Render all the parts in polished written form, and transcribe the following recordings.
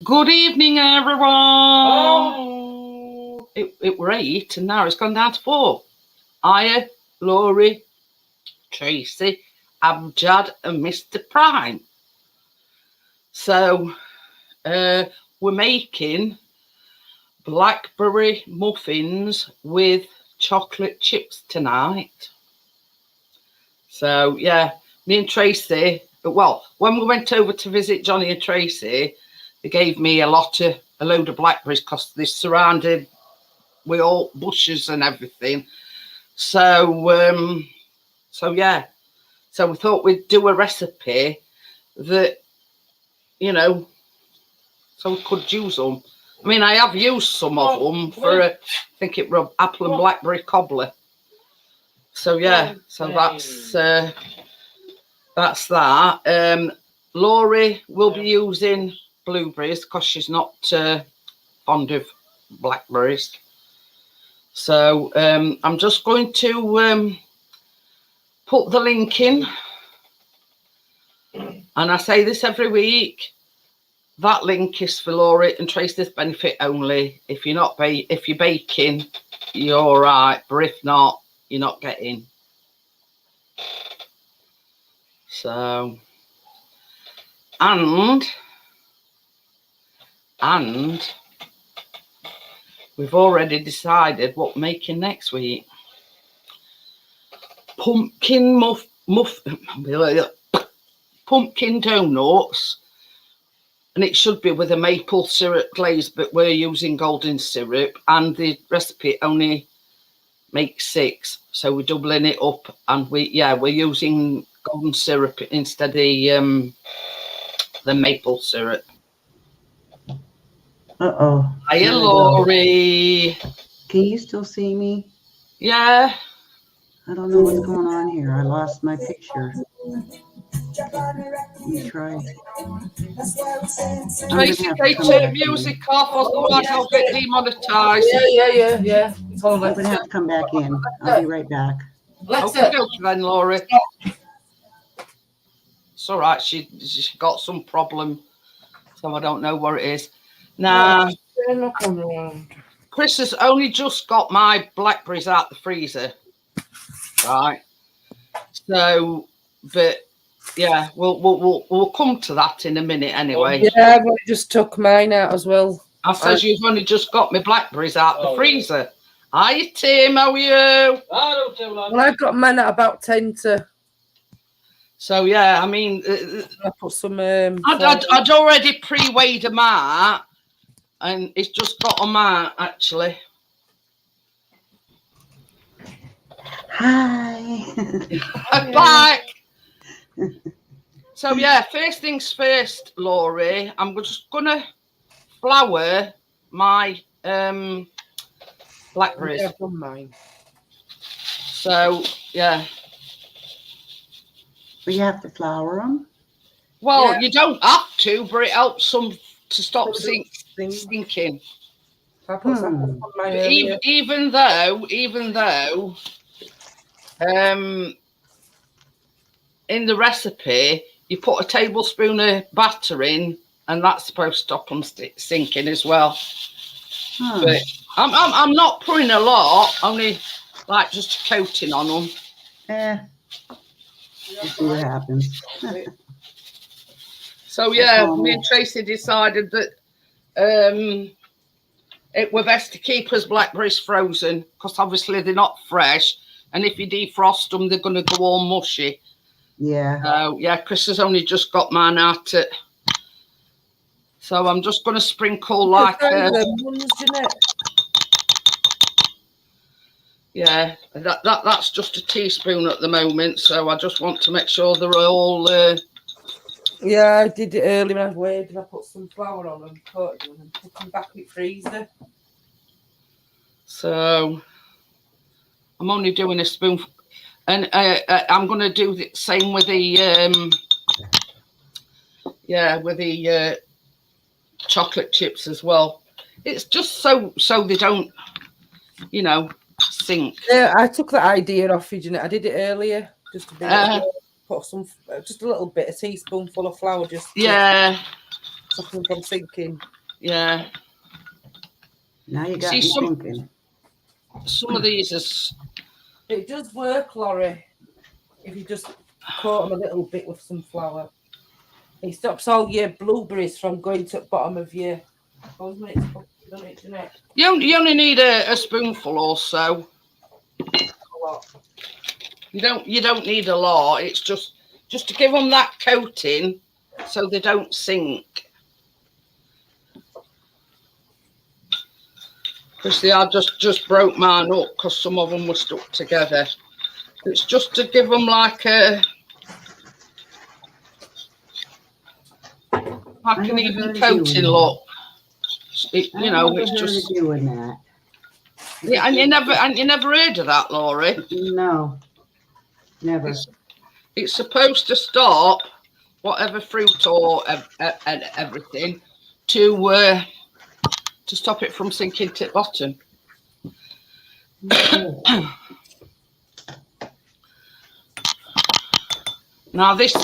Good evening, everyone. Oh. It were 8 and now it's gone down to 4. Aya, Laurie, Tracy, Abjad and Mr. Prime. So we're making blackberry muffins with chocolate chips tonight. So yeah, me and Tracy, well, when we went over to visit Johnny and Tracy, they gave me a load of blackberries because they're surrounded with all bushes and everything. So yeah, so we thought we'd do a recipe that, so we could use them. I mean, I have used some of them for I think it was apple and blackberry cobbler. So yeah, so that's that. Laurie will be using blueberries because she's not fond of blackberries. So I'm just going to put the link in, and I say this every week. That link is for Laurie and Tracy's benefit only. If you're baking, you're all right, but if not, you're not getting. So and we've already decided what we're making next week. Pumpkin pumpkin donuts, and it should be with a maple syrup glaze, but we're using golden syrup, and the recipe only makes 6, so we're doubling it up, and we're using golden syrup instead of the maple syrup. Uh-oh. Hiya, Laurie. Can you still see me? Yeah. I don't know what's going on here. I lost my picture. Let me try. Tracy, they turn music off, otherwise I'll get demonetized. Yeah. I'm going to have to come back in. I'll be right back. Okay, then, Laurie. It's all right. She got some problem, so I don't know what it is. Now, Chris has only just got my blackberries out the freezer, right? So, but yeah, we'll come to that in a minute anyway. Yeah, I've just took mine out as well. I says you've only just got my blackberries out the freezer. Hi, Tim. How are you? Hello, Tim. Well, I've got mine at about 10 to. So yeah, I mean, I put some. I'd already pre-weighed them out, and it's just got them out actually. Hi. I'm back. So yeah, first things first, Laurie. I'm just gonna flour my blackberries. I've done mine. So yeah. We have to flour them. Well, Yeah. you don't have to, but it helps them to stop sinking. I put some on mine Even though, in the recipe you put a tablespoon of batter in, and that's supposed to stop them sinking as well. But I'm not putting a lot, only like just a coating on them. We'll see what happens. So yeah, me and Tracy decided that it were best to keep us blackberries frozen, because obviously they're not fresh, and if you defrost them, they're going to go all mushy. Yeah. Yeah, Chris has only just got mine out. So I'm just going to sprinkle like. Jeanette. Yeah, that's just a teaspoon at the moment, so I just want to make sure they're all. Yeah, I did it early when I weighed, and I put some flour on them, coated them, and put them back in the freezer. So I'm only doing a spoon, and I'm going to do the same with the chocolate chips as well. It's just so they don't, sink. Yeah, I took that idea off you, Jeanette. I did it earlier, just a bit. Put some, just a little bit, a teaspoonful of flour, just. Yeah. stop them from sinking. Yeah. Now you got See, me thinking. some of these is. It does work, Laurie, if you just coat them a little bit with some flour. It stops all your blueberries from going to the bottom of your... Jeanette? You only need a spoonful or so. A lot. You don't need a lot. It's just to give them that coating so they don't sink. Because I just broke mine up because some of them were stuck together. It's just to give them like an even coating look. It's just doing that. Yeah, and you never heard of that, Laurie? No, never. It's supposed to stop whatever fruit or everything to stop it from sinking to the bottom. Now this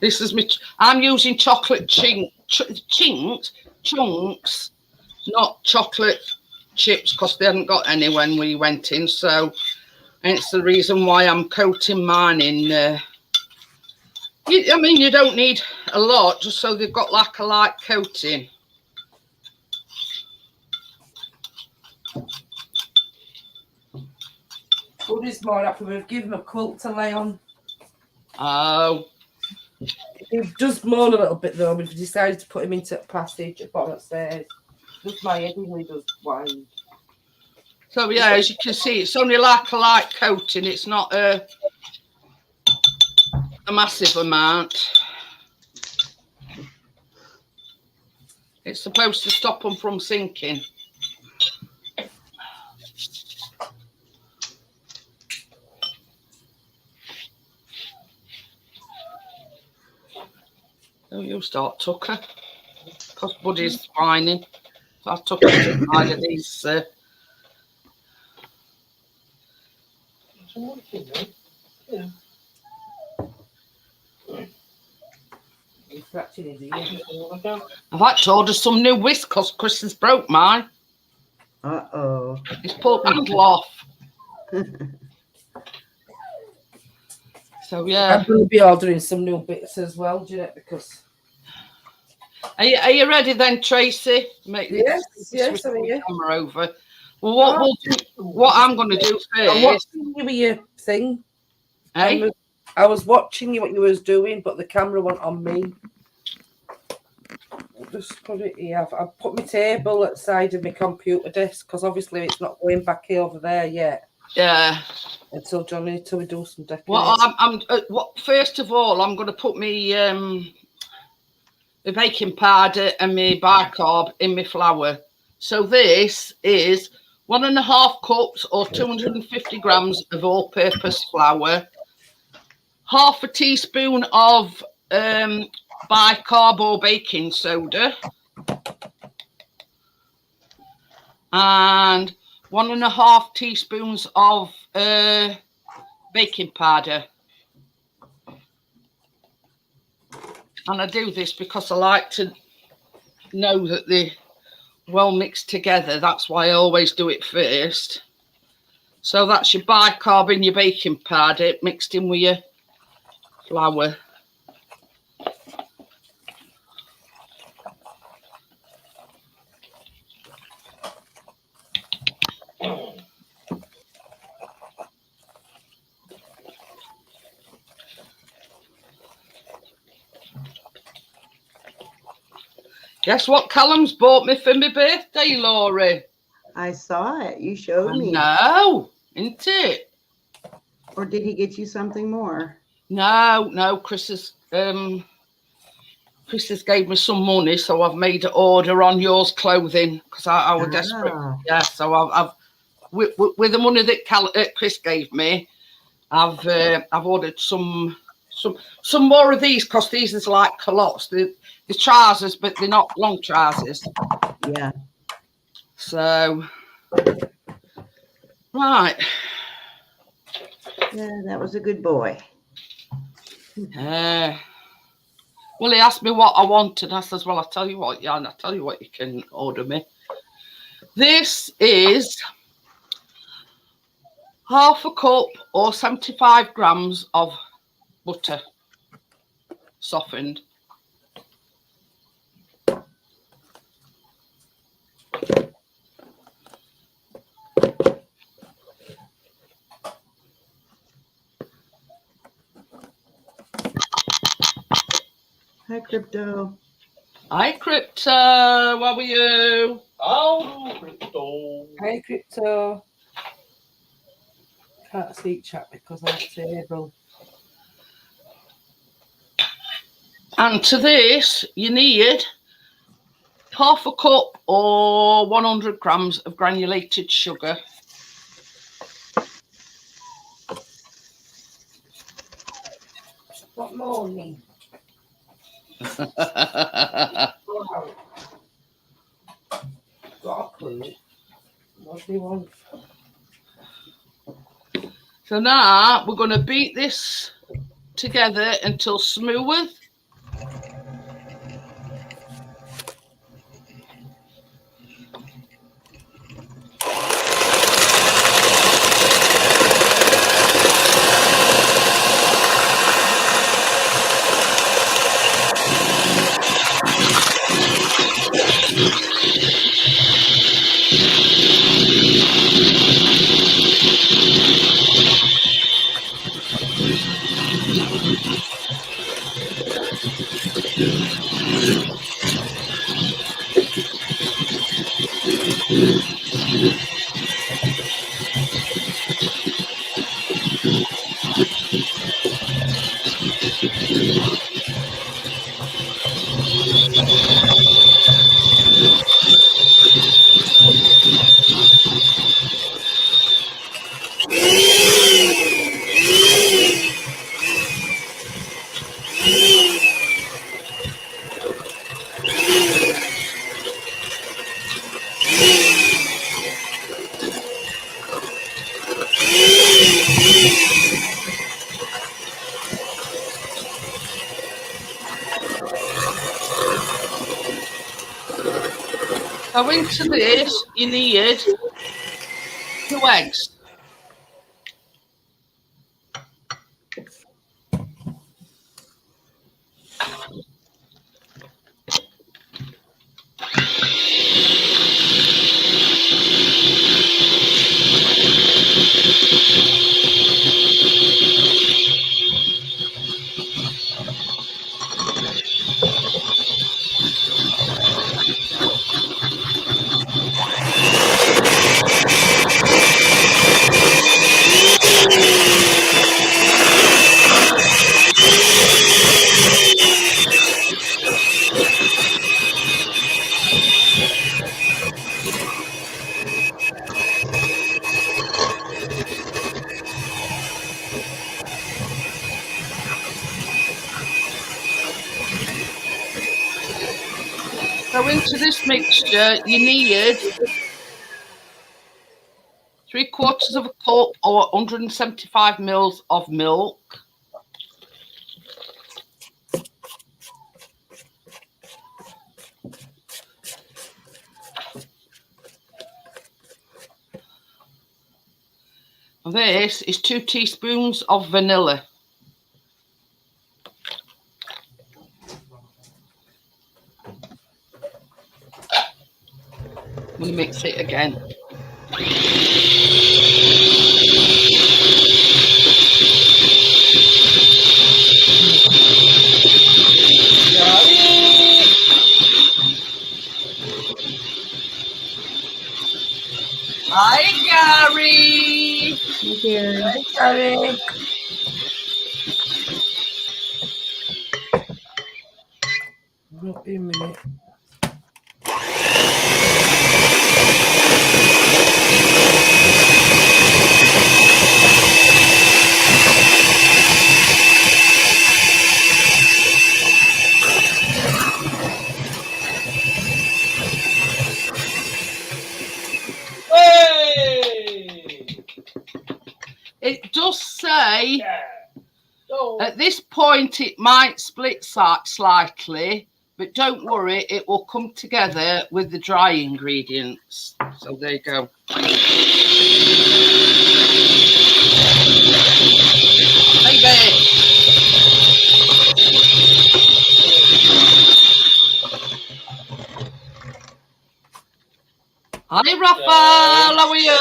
is me. I'm using chocolate chunks, not chocolate chips, because they hadn't got any when we went in. So, and it's the reason why I'm coating mine in. You don't need a lot, just so they've got like a light coating. Woody's more happy with give him a quilt to lay on. Oh. He does moan a little bit though. We've decided to put him into a passage at bottom of stairs. Just my head when he does whine. So yeah, as you can see, it's only like a light coating. It's not a massive amount. It's supposed to stop them from sinking. So you start, Tucker, because Buddy's whining. So I took it to side of these. Yeah. I've had to order some new whisk because Chris has broke mine. Uh-oh. He's pulled the handle off. So yeah. I'm going to be ordering some new bits as well, Jeanette, because... Are you ready then, Tracy? Yes, I mean, yeah. Camera over. Well, what I'm going to do first... I'm watching you with your thing. Hey? I was watching you what you was doing, but the camera went on me. I'll just put it here. I've put my table at the side of my computer desk because obviously it's not going back here over there yet. Yeah. Until we do some decorating. Well, first of all, I'm going to put me the baking powder and my bicarb in my flour. So this is 1.5 cups or 250 grams of all-purpose flour, 1/2 teaspoon of bicarb or baking soda, and 1.5 teaspoons of baking powder. And I do this because I like to know that they're well mixed together. That's why I always do it first. So that's your bicarb and your baking powder mixed in with your flour. Guess what Callum's bought me for my birthday, Laurie? I saw it. You showed me. No, isn't it? Or did he get you something more? No. Chris has gave me some money, so I've made an order on yours clothing because I was desperate. Yeah, so I've with the money that Chris gave me, I've ordered some more of these because these is like culottes. The trousers, but they're not long trousers. Yeah. So, right. Yeah, that was a good boy. Well, he asked me what I wanted. I says, well, I'll tell you what, Jan, I'll tell you what you can order me. This is half a cup or 75 grams of butter, softened. Hi, Crypto. Hi, Crypto. How are you? Oh, Crypto. Hey, Crypto. Can't see chat because I'm table. And to this, you need half a cup or 100 grams of granulated sugar. What morning? So Wow. Got a clue. What do you want? now we're going to beat this together until smooth. So into this, you need 2 eggs. So into this mixture, you need 3/4 of a cup or 175 mils of milk. This is 2 teaspoons of vanilla. I'm going to mix it again. Hi, Gary. Hi, Gary. Hey, Gary. Not be a minute. Hey! It does say Yeah. Go. at At this point, it might split slightly, but don't worry, it will come together with the dry ingredients. So there you go. Baby. Hi, Raphael. How are you?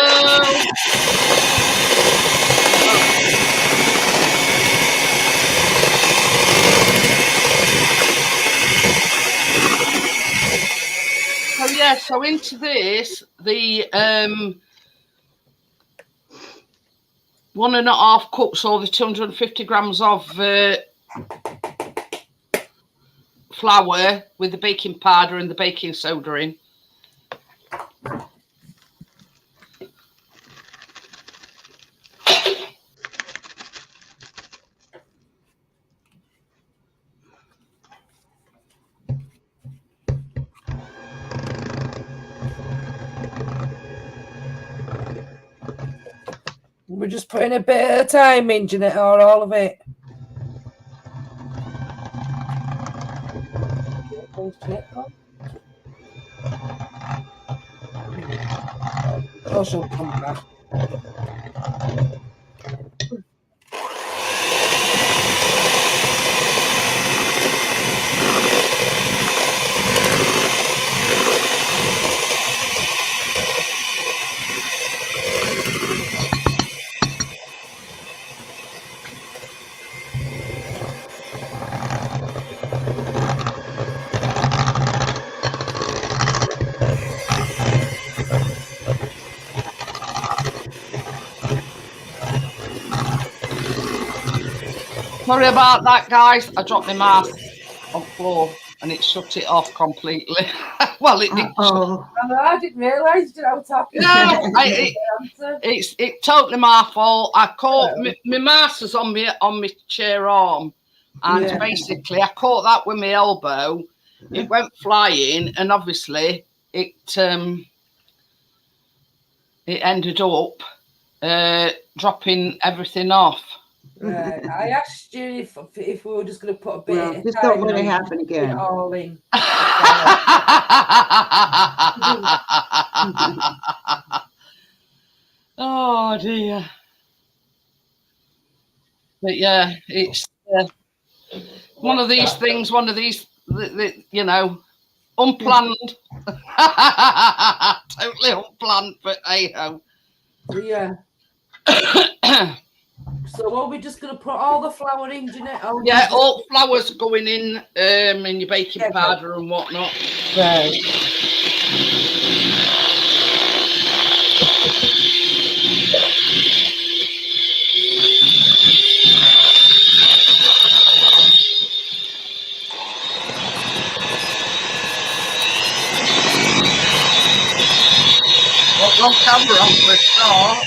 So yeah, so into this, the 1.5 cups or the 250 grams of flour with the baking powder and the baking soda in. We're just putting a bit of time in, Jeanette, or all of it. Oh, she'll come back. Sorry about that, guys. I dropped my mask on the floor and it shut it off completely. Well, it did. Oh, I didn't realise that I was talking. No, it's totally my fault. I caught my mask was on my chair arm, and basically I caught that with my elbow. It went flying, and obviously it ended up dropping everything off. Right. I asked you if we were just going to put a bit well, of just time don't let it in, happen put it again. all in. Oh dear. But yeah, it's one of these things, you know, unplanned. Totally unplanned, but hey ho. Yeah. So are we just going to put all the flour in, Jeanette? Yeah, all flour's going in your baking powder and whatnot. Right. Got wrong camera on for a start.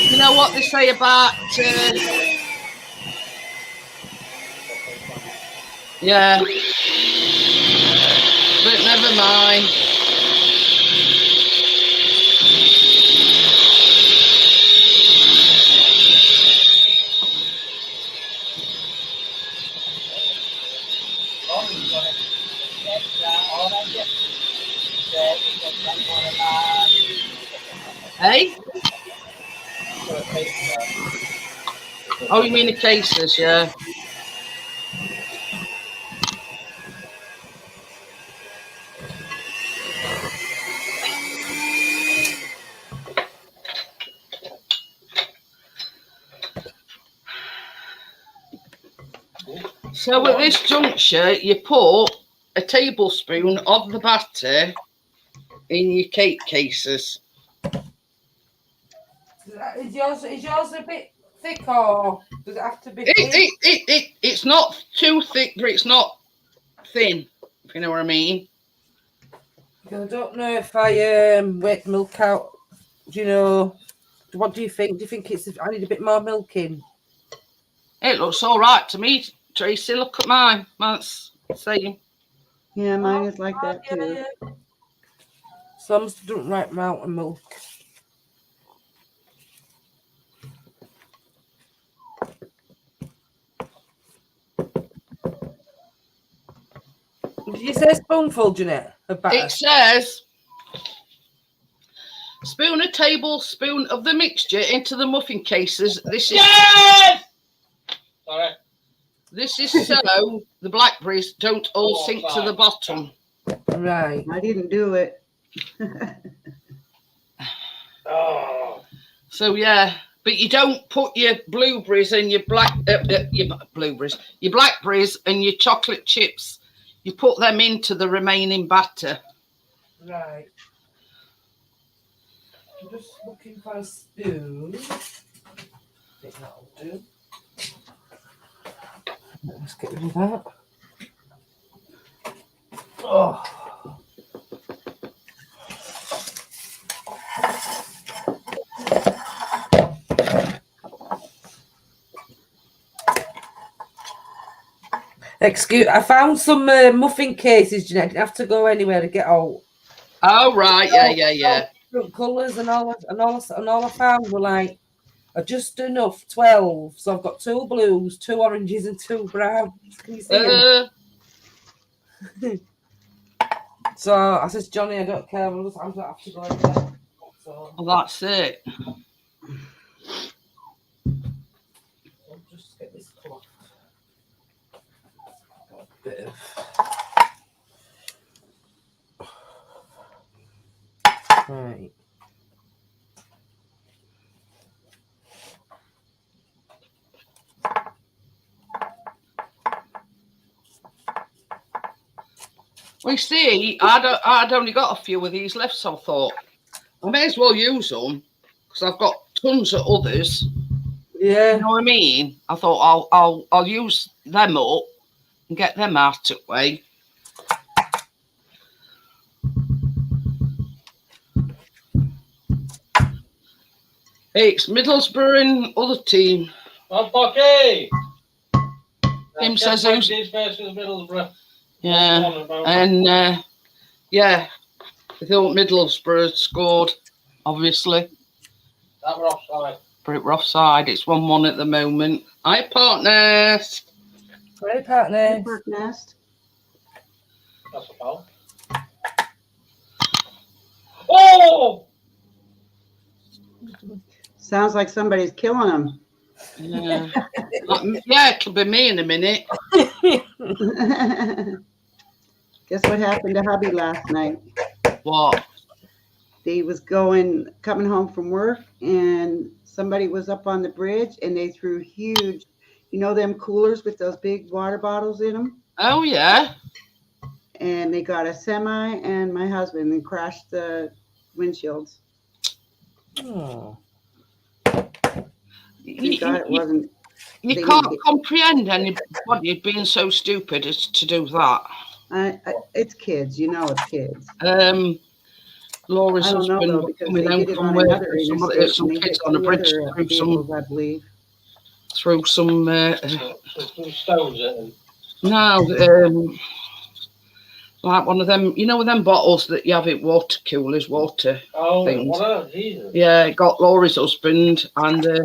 You know what they say about yeah, but never mind. Hey? Oh, you mean the cases, yeah. So at this juncture, you put a tablespoon of the batter in your cake cases. Is yours a bit thick, or does it have to be thin? It's not too thick, but it's not thin, if you know what I mean. I don't know if I wet milk out. Do you know? What do you think? Do you think I need a bit more milk in? It looks all right to me, Tracy. Look at mine. That's the same. Yeah, mine is like that Yeah, too. yeah. Some don't like mountain milk. Did you say a spoonful, Jeanette, of batter? It says spoon a tablespoon of the mixture into the muffin cases. This is Yes! Sorry. this is so the blackberries don't all sink to the bottom. Right. I didn't do it. Oh. So yeah, but you don't put your blueberries and your your blackberries and your chocolate chips. You put them into the remaining batter. Right. I'm just looking for a spoon. I think that'll do. Let's get rid of that. Oh. Excuse, I found some muffin cases, Jeanette. Didn't have to go anywhere to get out. Oh right, yeah. Different colours and all I found were like just enough 12. So I've got 2 blues, 2 oranges, and 2 browns. Can you see them? So I said, Johnny, I don't care. I don't have to go anywhere. So Well, that's it. I'll just get this cloth. Got a bit of. Right. Well, you see, I'd only got a few of these left, so I thought I may as well use them because I've got tons of others. Yeah. You know what I mean? I thought I'll use them up and get them out of the way. Hey, it's Middlesbrough and other team. Well, Bucky! Him says who's... versus Middlesbrough. Yeah, and yeah, I thought Middlesbrough had scored, obviously. That were offside. But we're offside. It's 1-1 at the moment. Hi, partners. Great partner. Bird nest. That's a foul. Oh! Sounds like somebody's killing them. Yeah. Yeah, it could be me in a minute. Guess what happened to hubby last night? What? He was coming home from work, and somebody was up on the bridge, and they threw huge, them coolers with those big water bottles in them. Oh, yeah. And they got a semi and my husband and crashed the windshields. Oh. Thank God it wasn't. You can't comprehend anybody being so stupid as to do that. It's kids, it's kids. Laura's I don't know husband though, because coming they home did it from on work, another interstate. some And they kids hit on a two bridge other vehicles, I believe. through some Some stones at him. no, like one of them, them bottles that you have in water coolers, water Oh, things. what? Jesus. Yeah, it got Laura's husband and a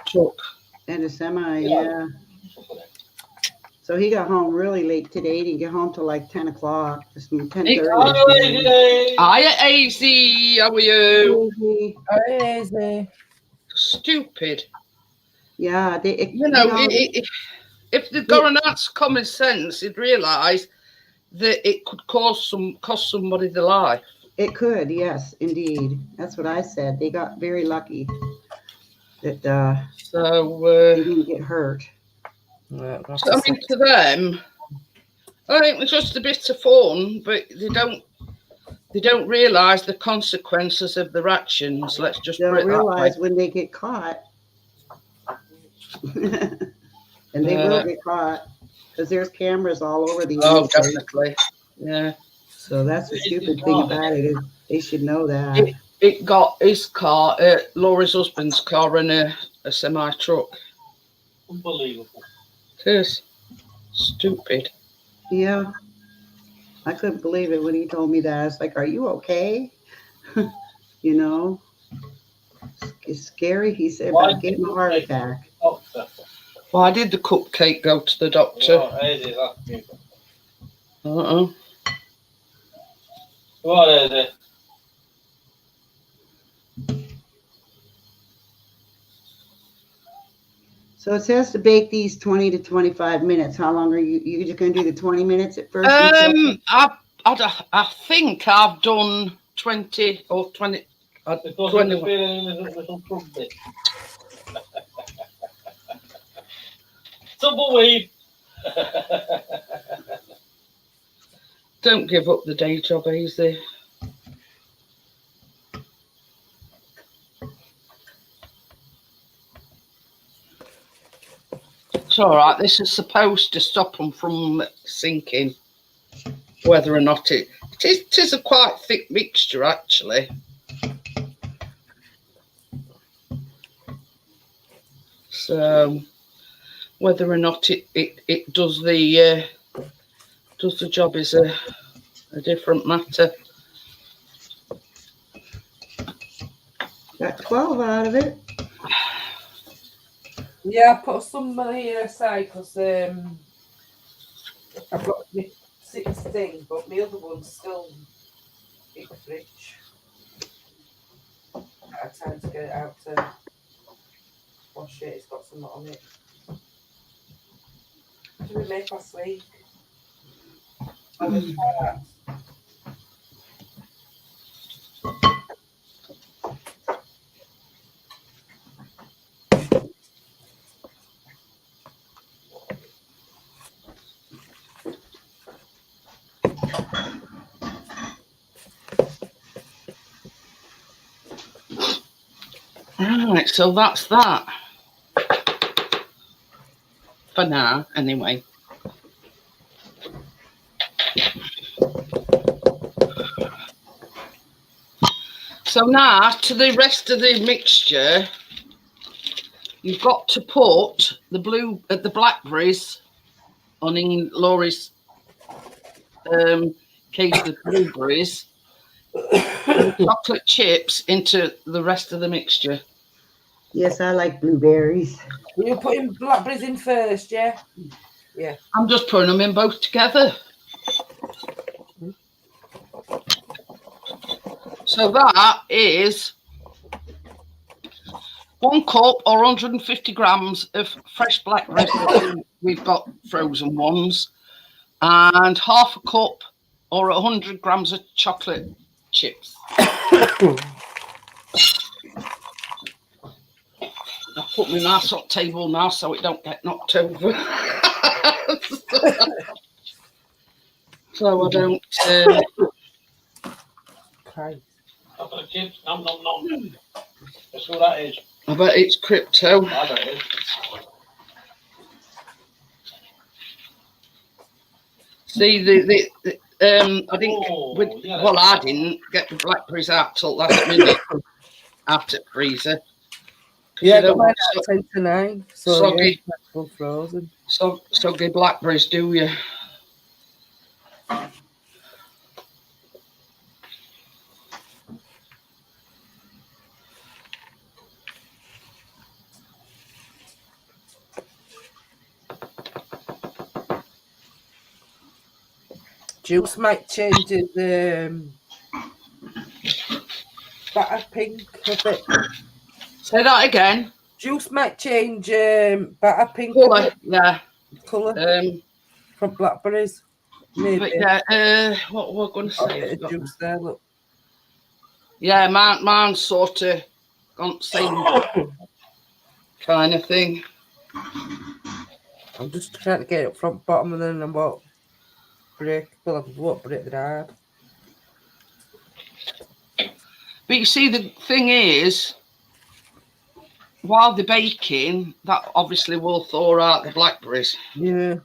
truck. And a semi, yeah. So he got home really late today. He didn't get home till like 10 o'clock. Just 10:30. Hiya, AZ, how are you? Crazy. Stupid. Yeah, If they'd got an ounce of common sense, they'd realise that it could cost somebody their life. It could, yes, indeed. That's what I said. They got very lucky that they didn't get hurt. Yeah, so, I mean, to them, I think it's just a bit of fun, but they don't realise the consequences of their actions. Let's just They'll put it realize that way. when they get caught. And they will get caught because there's cameras all over the Oh, interstate. definitely. Yeah. So that's the stupid thing about it is they should know that. It got his car, Laura's husband's car, and a semi truck. Unbelievable. It is stupid. Yeah. I couldn't believe it when he told me that. I was like, "Are you okay?" You know, it's scary. He said Why about getting a did heart you- attack. Doctor. Why did the cupcake go to the doctor? What is it? That's me. Uh-uh. What is it? So it says to bake these 20 to 25 minutes. How long are you just going to do the 20 minutes at first? I think I've done 20 or 20. Because of the 21. feeling in a little crumbly. Tumbleweed. Don't give up the day job, easy. It's all right. This is supposed to stop them from sinking. Whether or not it is a quite thick mixture, actually. So whether or not it does the job is a different matter. Got 12 out of it. Yeah, I put some here aside because I've got my 6 thing, but my other one's still in the fridge. I had time to get it out to wash it. It's got something on it. What did we make last week? Olive tarts. Right, so that's that. For now, anyway. So now, to the rest of the mixture, you've got to put the blackberries on in Laurie's case of blueberries, and the chocolate chips into the rest of the mixture. Yes, I like blueberries. You're putting blackberries in first, yeah? Yeah. I'm just putting them in both together. So that is 1 cup or 150 grams of fresh blackberries. We've got frozen ones, and half a cup or 100 grams of chocolate chips. I've put my mouse on the table now so it don't get knocked over. So I don't. Okay. Chocolate chips. Nom nom nom. That's what that is. I bet it's crypto. I bet it is. See the I didn't. Oh, yeah, Well, I didn't get the blackberries out till last minute out at freezer. Yeah, I You got don't mine want at 10 to 9. So soggy. yeah, full frozen. Soggy blackberries, do you? Juice might change the batter pink a bit. Say that again. Juice might change batter pink Colour, yeah. colour from blackberries. Maybe. But yeah, what we're going to I'll say? get a juice there, look. Yeah, mine's sort of gone same kind of thing. I'm just trying to get it up front bottom and then I won't break. Well, I won't break the hard. But you see, the thing is, while they're baking, that obviously will thaw out the blackberries. Yeah.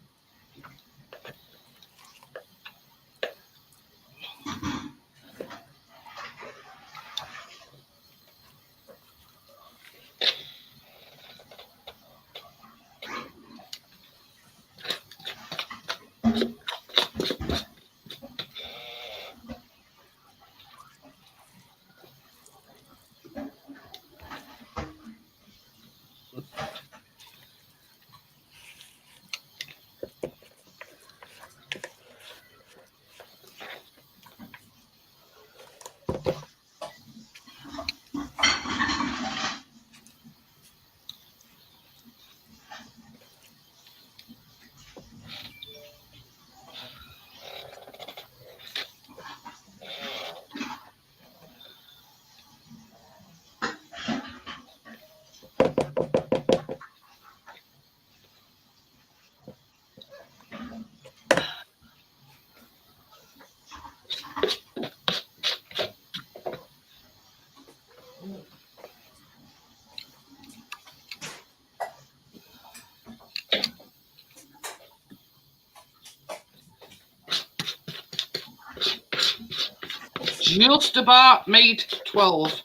just about made 12.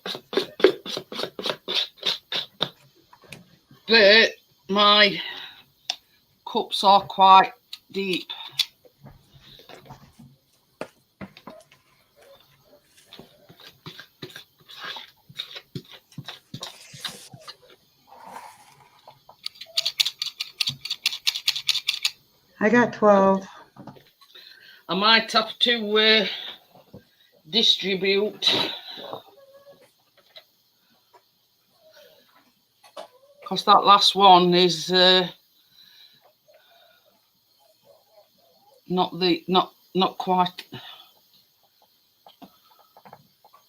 But my cups are quite deep. I got 12. I might have to distribute, because that last one is not quite.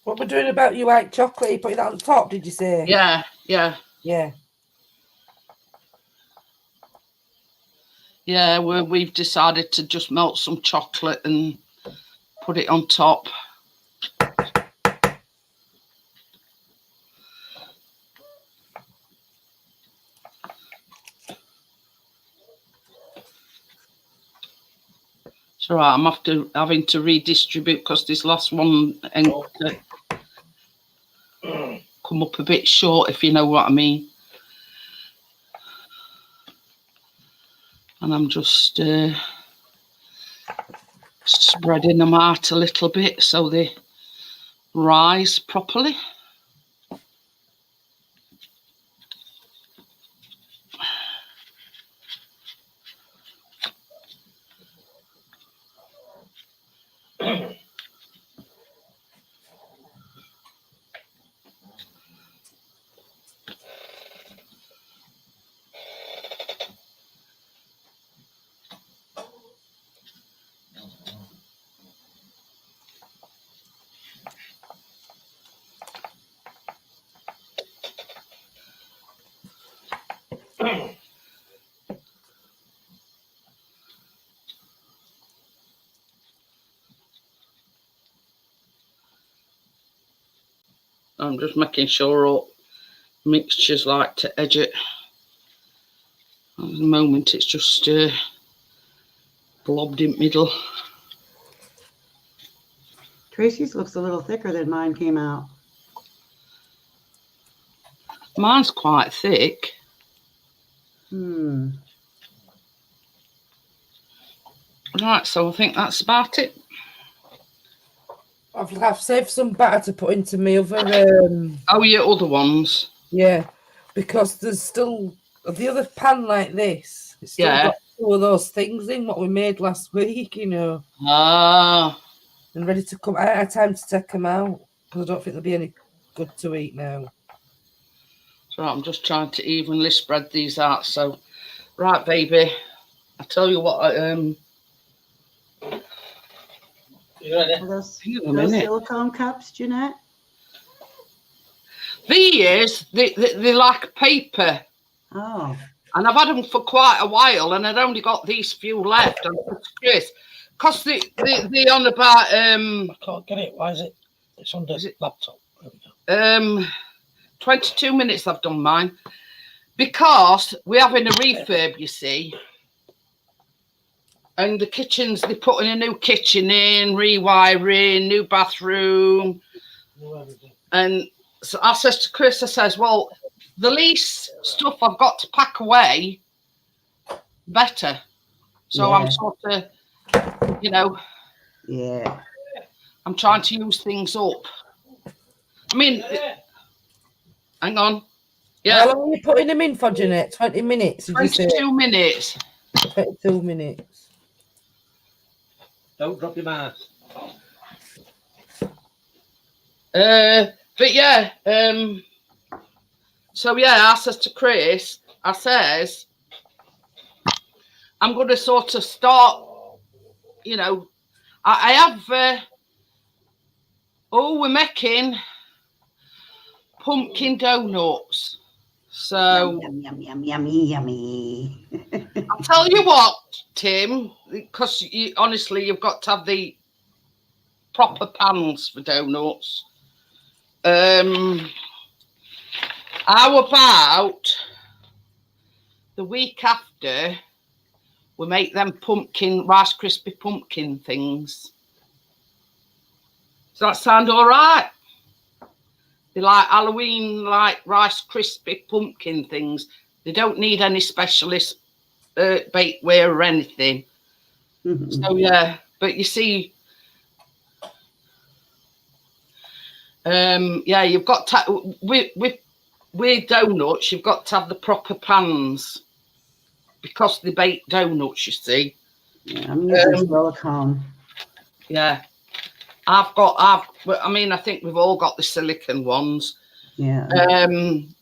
What we're doing about your white chocolate? You putting that on top, did you say? Yeah. Yeah. Yeah, we've decided to just melt some chocolate and put it on top. It's all right, I'm having to redistribute because this last one and come up a bit short, if you know what I mean. And I'm just spreading them out a little bit so they rise properly. I'm just making sure all mixtures like to edge it. At the moment it's just blobbed in the middle. Tracy's looks a little thicker than mine came out. Mine's quite thick. Right, so I think that's about it. I've saved some batter to put into my other. Oh, yeah, other ones. Yeah, because there's still the other pan like this. It's still got two of those things in what we made last week, you know. Ah. And ready to come. I had time to take them out because I don't think they'll be any good to eat now. So I'm just trying to evenly spread these out. So, right, baby. I tell you what. You ready? Are those silicone cups, Jeanette? These, they like paper. Oh. And I've had them for quite a while, and I'd only got these few left. I'm curious, because they on about I can't get it. Why is it? It's on the laptop. 22 minutes I've done mine, because we're having a refurb, you see. And the kitchens, they're putting a new kitchen in, rewiring, new bathroom. And so I says to Chris, I says, well, the least stuff I've got to pack away, better. So I'm sort of, you know, I'm trying to use things up. I mean, hang on. Yeah. How long are you putting them in for, Jeanette? 20 minutes? 22 minutes. 22 minutes. Don't drop your mask. But yeah, so yeah, I says to Chris, I says, I'm going to sort of start, you know, I have, we're making pumpkin donuts. So, yummy. I'll tell you what, Tim, because honestly, you've got to have the proper pans for donuts. How about the week after we make them pumpkin, Rice Krispie pumpkin things? Does that sound all right? They like Halloween, like Rice Krispie pumpkin things. They don't need any specialist bakeware or anything. So yeah, but you see, yeah, you've got to with donuts, you've got to have the proper pans because they bake donuts. You see. Yeah, I'm using silicone. Yeah, I mean, I think we've all got the silicone ones. Yeah.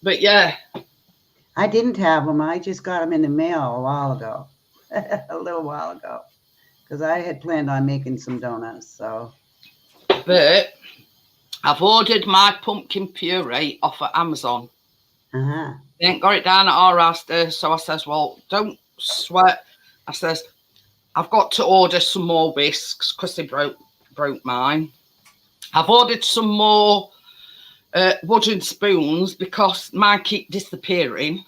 But yeah. I didn't have them. I just got them in the mail a while ago, a little while ago, because I had planned on making some donuts. So. But I've ordered my pumpkin puree off of Amazon. Uh-huh. They ain't got it down at our house there, so I says, well, don't sweat. I says, I've got to order some more whisks because they broke mine. I've ordered some more wooden spoons because mine keep disappearing.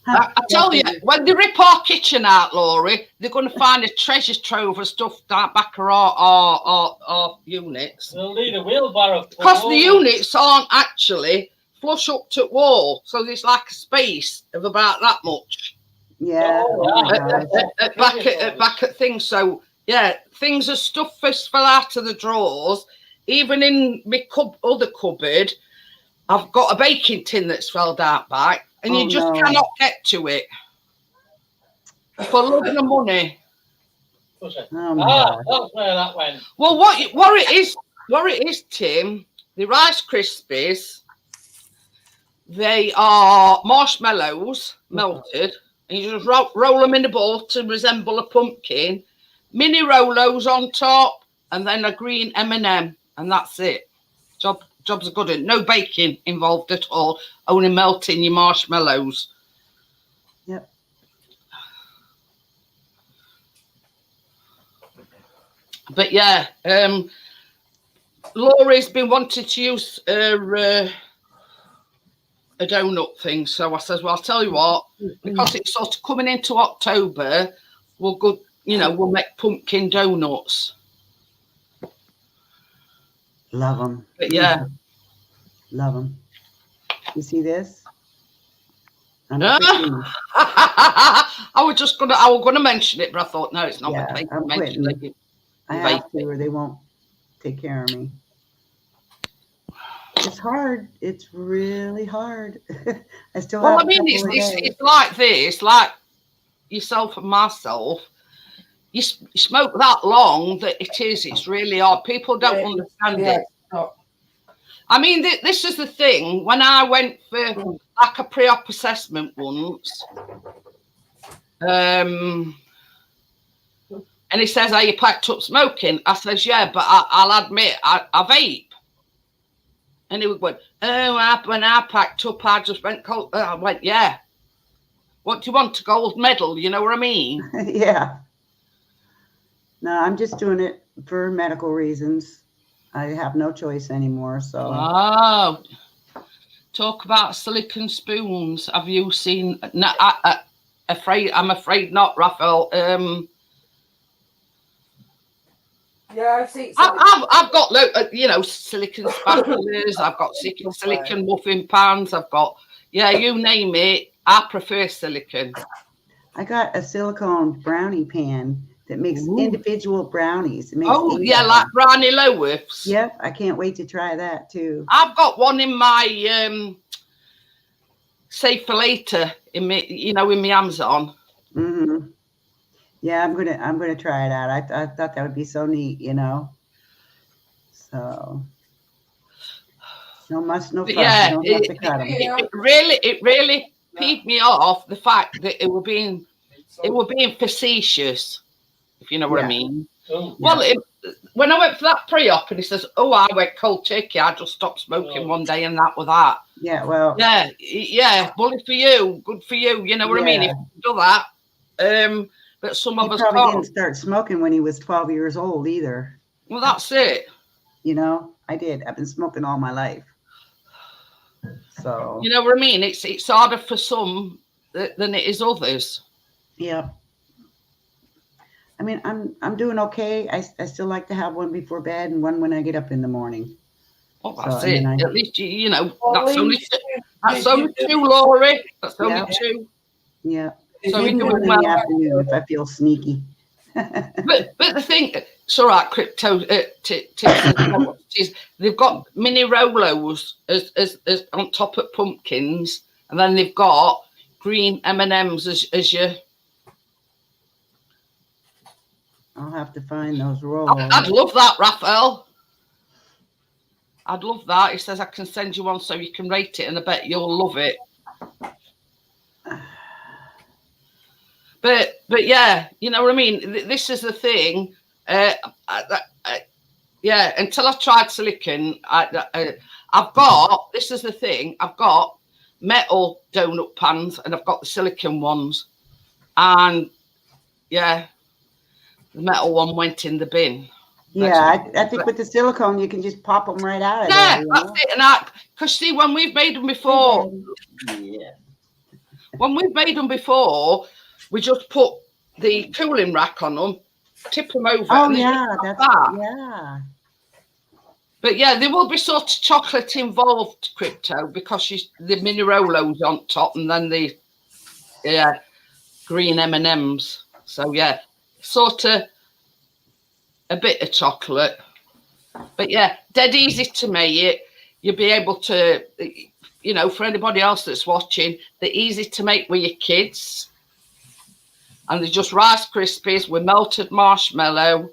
I tell you, when they rip our kitchen out, Laurie, they're going to find a treasure trove of stuff down back of our units. They'll need a wheelbarrow. Because the units aren't actually flush up to the wall, so there's like a space of about that much. Yeah. Back at things. So yeah, things are stuff fell out of the drawers. Even in my other cupboard, I've got a baking tin that's fell out back, and you just cannot get to it for love of money. That's where that went. Well, what it is, Tim, the Rice Krispies, they are marshmallows melted, and you just roll them in a ball to resemble a pumpkin, mini Rolos on top, and then a green M&M, and that's it. Job's a good one. No baking involved at all, only melting your marshmallows. Yep. But yeah, Laurie's been wanting to use a donut thing, so I says, well, I'll tell you what, because it's sort of coming into October, we'll make pumpkin donuts. Love them. But yeah. Love them. You see this? I was gonna mention it, but I thought, no, it's not my place to mention it. I have to, or they won't take care of me. It's hard. It's really hard. I still have. Well, I mean, it's like this, like yourself and myself. You smoke that long that it's really hard. People don't understand it. I mean, this is the thing. When I went for like a pre-op assessment once, and he says, "Are you packed up smoking?" I says, "Yeah, but I'll admit I vape." And he went, "Oh, when I packed up, I just went cold." I went, "Yeah. What do you want? A gold medal? You know what I mean?" Yeah. No, I'm just doing it for medical reasons. I have no choice anymore. So. Oh, talk about silicone spoons. Have you seen? No, I'm afraid not, Raphael. Yeah, I've seen. I've got silicone spatulas. I've got silicone muffin pans. I've got you name it. I prefer silicone. I got a silicone brownie pan that makes individual brownies. It makes like brownie loaves. Yep, I can't wait to try that too. I've got one in my save for later in my Amazon. Mm-hmm. Yeah, I'm gonna try it out. I thought that would be so neat, So no fuss, no cut them. It really peeved me off the fact that it were being facetious, if you know what I mean. Oh, well, when I went for that pre-op and he says, "Oh, I went cold turkey. I just stopped smoking one day and that was that." Yeah, well. Yeah. Bully for you. Good for you. You know what I mean? If you do that, but some of us probably didn't start smoking when he was 12 years old either. Well, that's it. I did. I've been smoking all my life. So. You know what I mean? It's harder for some than it is others. Yeah. I mean, I'm doing okay. I still like to have one before bed and one when I get up in the morning. Oh, that's So, and it. then At least you know Well, that's only Lisa, that's did you only two, Laurie. That's only Yeah. two. Yeah. Did So you we Even do do one it in the well. afternoon if I feel sneaky. But the thing, it's all right. Crypto tips and commodities. They've got mini Rolos as on top of pumpkins, and then they've got green M&Ms as your. I'll have to find those rolls. I'd love that, Raphael. I'd love that. He says I can send you one so you can rate it, and I bet you'll love it. But yeah, you know what I mean. This is the thing. Yeah, until I tried silicon, I've got. This is the thing. I've got metal donut pans, and I've got the silicon ones. And yeah, the metal one went in the bin. Yeah, I think with the silicone, you can just pop them right out of there. Yeah, You that's know? it. And because see, when we've made them before, Yeah. when we've made them before, we just put the cooling rack on them, tip them over. Oh and yeah, that's that. Yeah. But yeah, there will be sort of chocolate involved, Crypto, because the mini Rolos on top, and then the green M&Ms. So yeah, sort of a bit of chocolate. But yeah, dead easy to make. You'll be able to, you know, for anybody else that's watching, they're easy to make with your kids. And they're just Rice Krispies with melted marshmallow.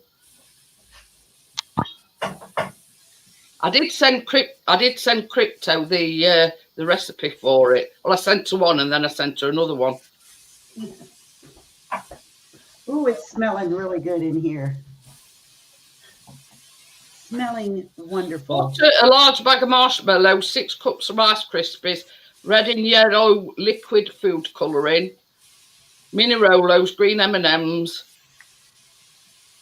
I did send Crypto the recipe for it. Well, I sent her one and then I sent her another one. Ooh, it's smelling really good in here. Smelling wonderful. Butter, a large bag of marshmallow, 6 cups of Rice Krispies, red and yellow liquid food colouring, mini Rolos, green M&Ms.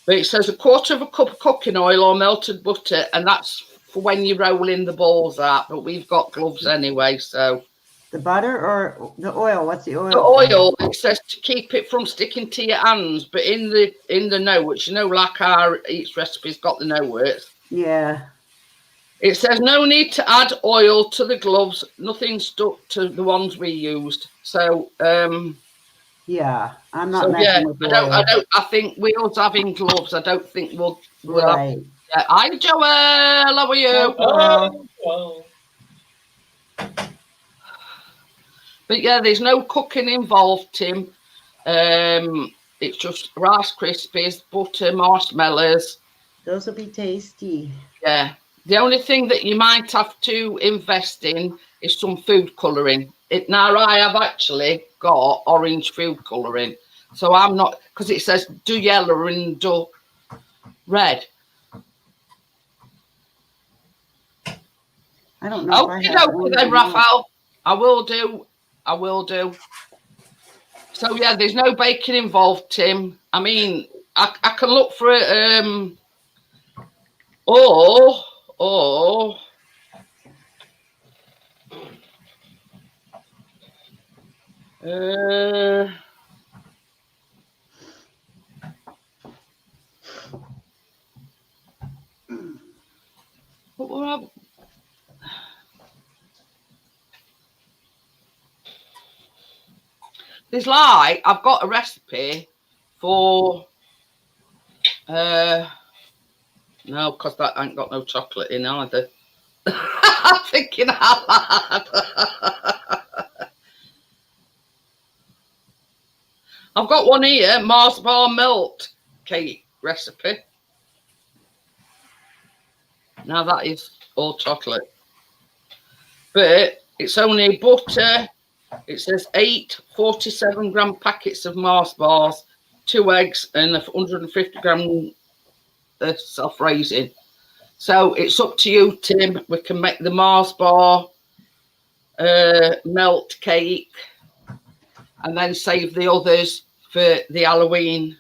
But it says 1/4 of a cup of cooking oil or melted butter, and that's for when you're rolling the balls out. But we've got gloves anyway, so. The butter or the oil? What's the oil? The oil, it says to keep it from sticking to your hands, but in the notes, you know, like each recipe's got the notes. Yeah. It says no need to add oil to the gloves. Nothing stuck to the ones we used. So yeah, I'm not so messing yeah, with oil. I think we'll having gloves. I don't think we'll right. have, yeah. Hi Joel, how are you? Well, But yeah, there's no cooking involved, Tim. It's just Rice Krispies, butter, marshmallows. Those will be tasty. Yeah. The only thing that you might have to invest in is some food colouring. Now I have actually got orange food colouring, so I'm not, because it says do yellow and do red. I don't know. Okay, then, Raphael. I will do. So yeah, there's no baking involved, Tim. I mean, I can look for it. Or there's like I've got a recipe for no, because that ain't got no chocolate in either. I'm thinking out loud. I've got one here, Mars bar melt cake recipe. Now that is all chocolate, but it's only butter. It says 8 47-gram packets of Mars bars, 2 eggs, and 150 gram self-raising. So it's up to you, Tim. We can make the Mars bar melt cake, and then save the others for the Halloween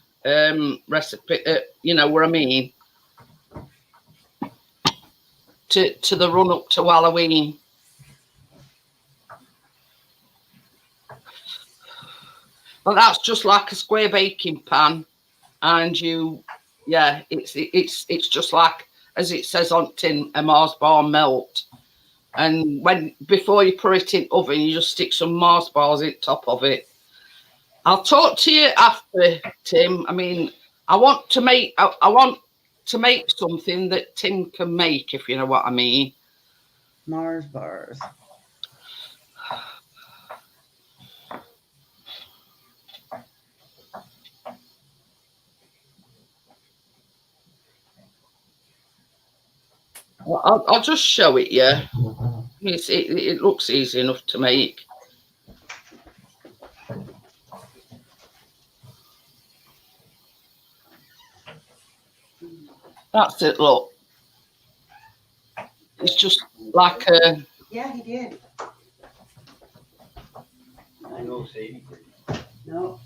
recipe. You know what I mean? To the run up to Halloween. But that's just like a square baking pan. and you, yeah, it's just like, as it says on tin, a Mars bar melt. And before you put it in oven, you just stick some Mars bars in top of it. I'll talk to you after, Tim. I mean, I want to make something that Tim can make, if you know what I mean. Mars bars. Well, I'll just show it you. It looks easy enough to make. That's it, look. It's just like a... Yeah, he did. I know, see. No,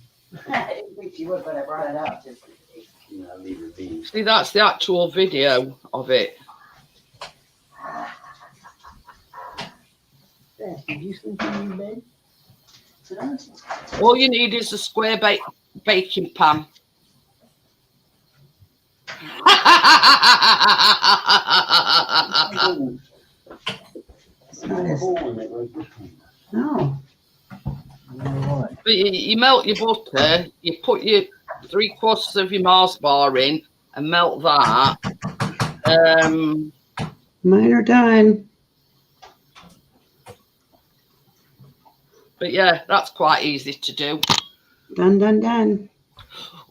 I didn't think she would, but I brought it up just in case. Yeah, leave her be. See, that's the actual video of it. Did you sleep in your bed? All you need is a square baking pan. It's not as, no. But you melt your butter, you put your 3/4 of your Mars bar in and melt that. Mine are done. But yeah, that's quite easy to do. Done, done, done.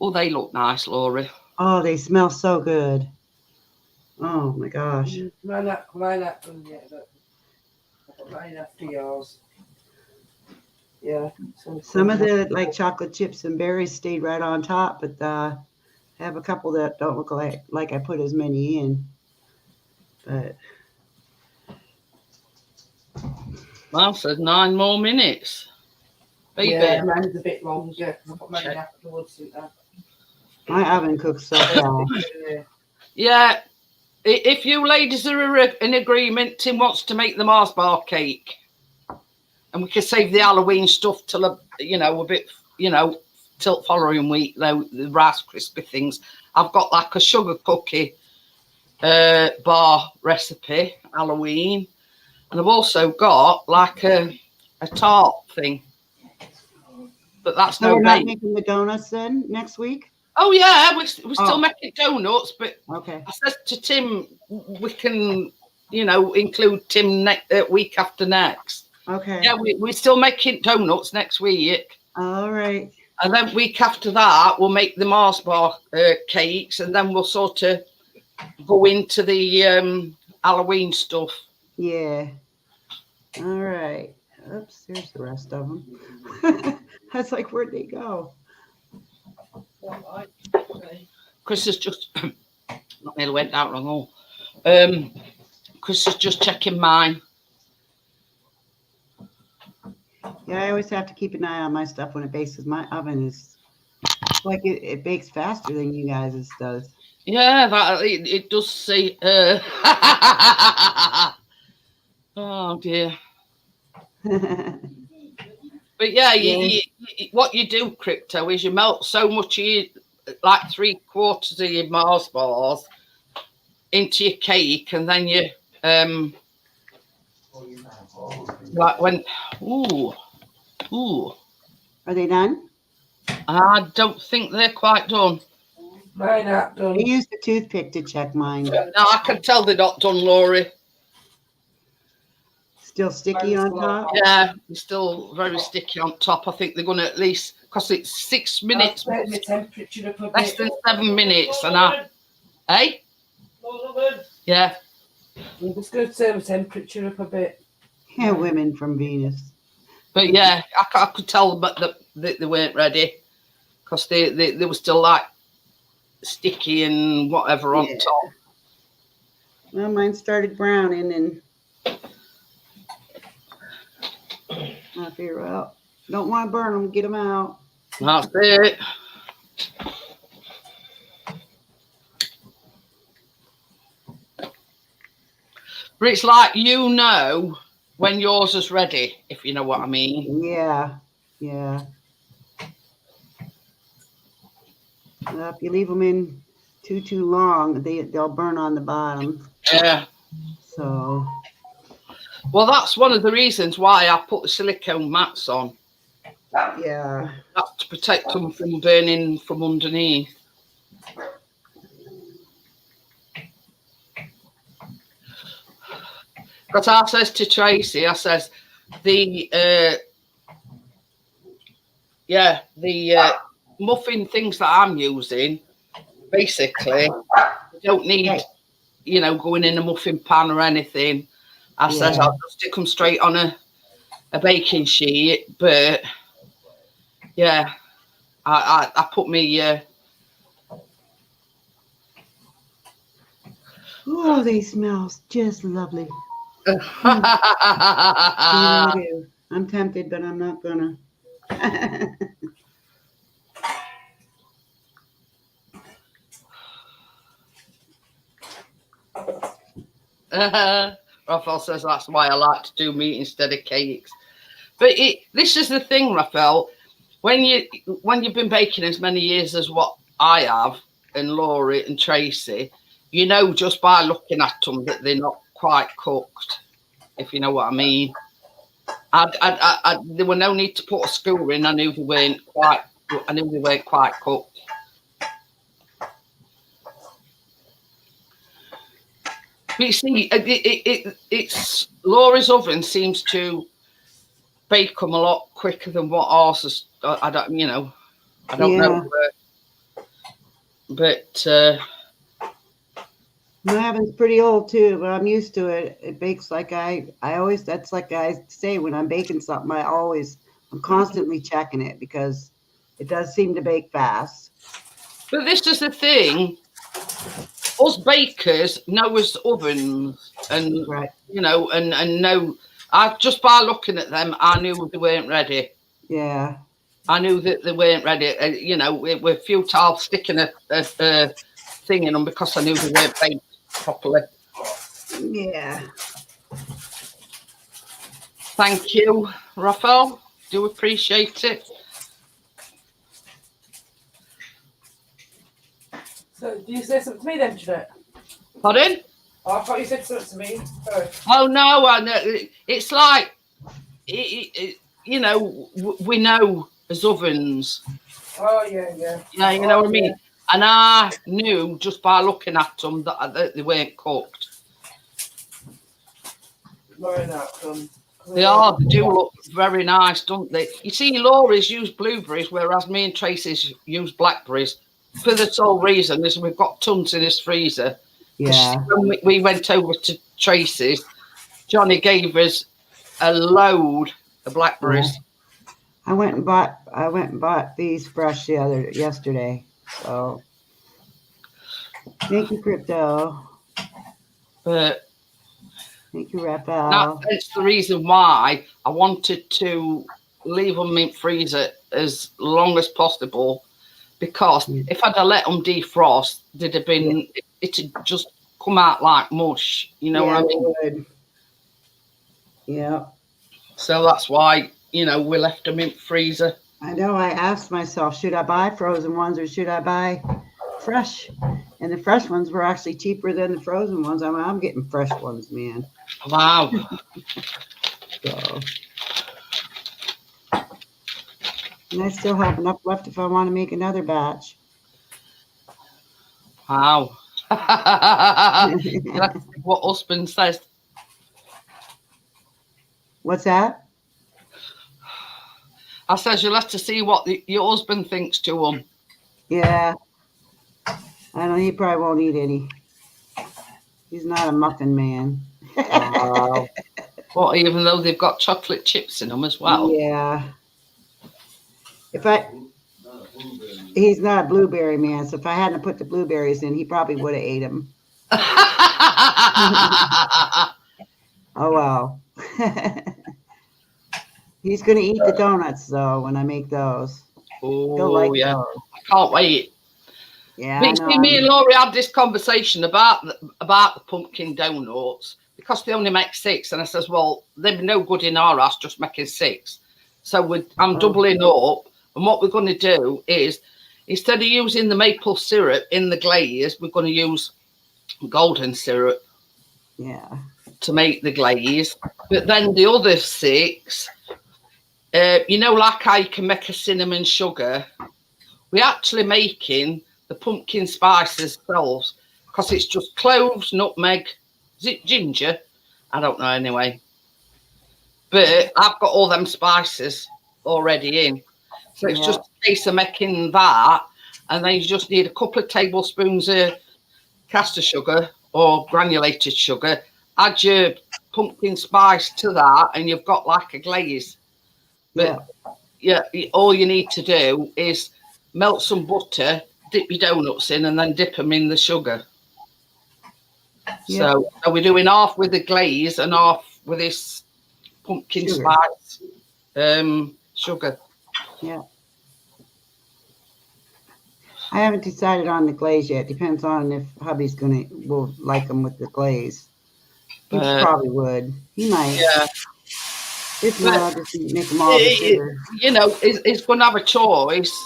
Oh, they look nice, Laurie. Oh, they smell so good. Oh my gosh. Mine not done yet, but I've got mine after yours. Yeah. Some of the like chocolate chips and berries stayed right on top, but I have a couple that don't look like I put as many in. But Mom says 9 more minutes. Baby. Yeah, mine's a bit longer. I've got mine afterwards. my oven cooks so fast. Yeah, if you ladies are in agreement, Tim wants to make the Mars bar cake. And we can save the Halloween stuff till, a bit, till following week, though, the Rice Krispie things. I've got like a sugar cookie bar recipe, Halloween. And I've also got like a tart thing. But that's So no we're not bake. making the donuts then next week? Oh, yeah, we're still making donuts, but Okay. I said to Tim, we can, include Tim week after next. Okay. Yeah, we're still making donuts next week. All right. And then week after that, we'll make the Mars bar cakes, and then we'll sort of go into the Halloween stuff. Yeah. All right. Oops, there's the rest of them. That's like, where'd they go? Chris is just, not nearly went out wrong hole. Chris is just checking mine. Yeah, I always have to keep an eye on my stuff when it bakes, because my oven is like it bakes faster than you guys' does. Yeah, that it does say. Oh dear. But yeah, what you do, Crypto, is you melt so much like 3/4 of your Mars bars into your cake, and then you like when ooh. Are they done? I don't think they're quite done. Mine not done. I used a toothpick to check mine. No, I can tell they're not done, Laurie. Still sticky on top? Yeah, they're still very sticky on top. I think they're going to at least, because it's 6 minutes, I'll set the temperature up a bit. less than 7 minutes, and hey? Yeah. I'm just going to turn the temperature up a bit. Yeah, women from Venus. But yeah, I could tell that they weren't ready, because they were still like sticky and whatever on top. Well, mine started browning, and I figure out, don't want to burn them, get them out. That's it. But it's like, when yours is ready, if you know what I mean. Yeah, yeah. If you leave them in too long, they'll burn on the bottom. Yeah. So Well, that's one of the reasons why I put the silicone mats on. yeah. That's to protect them from burning from underneath. But I says to Tracy, I says, the muffin things that I'm using, basically, you don't need, going in a muffin pan or anything. I says I'll just stick them straight on a baking sheet. But yeah, I put me. Oh, they smell just lovely. I do. I'm tempted, but I'm not gonna. Raphael says that's why I like to do meat instead of cakes. But this is the thing, Raphael. When you've been baking as many years as what I have, and Laurie and Tracy, you know just by looking at them that they're not quite cooked, if you know what I mean. There were no need to put a skewer in. I knew they weren't quite cooked. But you see, it's Laurie's oven seems to bake them a lot quicker than what ours is. I don't know. But my oven's pretty old too, but I'm used to it. It bakes like that's like I say when I'm baking something, I'm constantly checking it because it does seem to bake fast. But this is the thing. Us bakers know us ovens, and and know. Just by looking at them, I knew they weren't ready. Yeah, I knew that they weren't ready. It were futile sticking a thing in them because I knew they weren't baked properly. Yeah. Thank you, Raphael. Do appreciate it. So, do you say something to me then, Jeanette? Pardon? Oh, I thought you said something to me. Sorry. Oh no, it's like we know as ovens. Oh yeah. Yeah, you know what I mean. And I knew just by looking at them that they weren't cooked. They do look very nice, don't they? You see, Laurie's used blueberries, whereas me and Tracy's use blackberries. For the sole reason is we've got tons in his freezer. Yeah. When we went over to Tracy's, Johnny gave us a load of blackberries. I went and bought these fresh yesterday. So thank you, Crypto. But thank you, Raphael. That's the reason why I wanted to leave them in freezer as long as possible, because if I'd have let them defrost, it'd just come out like mush. You know what I mean? Would. Yeah. So that's why we left them in freezer. I know. I asked myself, should I buy frozen ones or should I buy fresh? And the fresh ones were actually cheaper than the frozen ones. I'm getting fresh ones, man. Wow. So, and I still have enough left if I want to make another batch. Wow. What husband says. What's that? I says you'll have to see what your husband thinks to them. Yeah. I know he probably won't eat any. He's not a muffin man. What, even though they've got chocolate chips in them as well? Yeah. He's not a blueberry man, so if I hadn't put the blueberries in, he probably would have ate them. Oh, well. He's going to eat the donuts, though, when I make those. He'll like those. I can't wait. Yeah, But me and Laurie had this conversation about the pumpkin donuts because they only make 6, and I says, well, they're no good in our house, just making 6. So I'm doubling up, and what we're going to do is instead of using the maple syrup in the glaze, we're going to use golden syrup Yeah. to make the glaze. But then the other 6, you know, like how you can make a cinnamon sugar, we're actually making the pumpkin spices themselves, because it's just cloves, nutmeg, is it ginger? I don't know anyway. But I've got all them spices already in. So it's just a case of making that, and then you just need a couple of tablespoons of caster sugar or granulated sugar. Add your pumpkin spice to that, and you've got like a glaze. But yeah, all you need to do is melt some butter, dip your donuts in, and then dip them in the sugar. So we're doing half with the glaze and half with this pumpkin spice sugar. Yeah. I haven't decided on the glaze yet. Depends on if hubby's will like them with the glaze. He probably would. He might. Yeah. If not, I'll just make them all the sugar. You know, he's going to have a choice.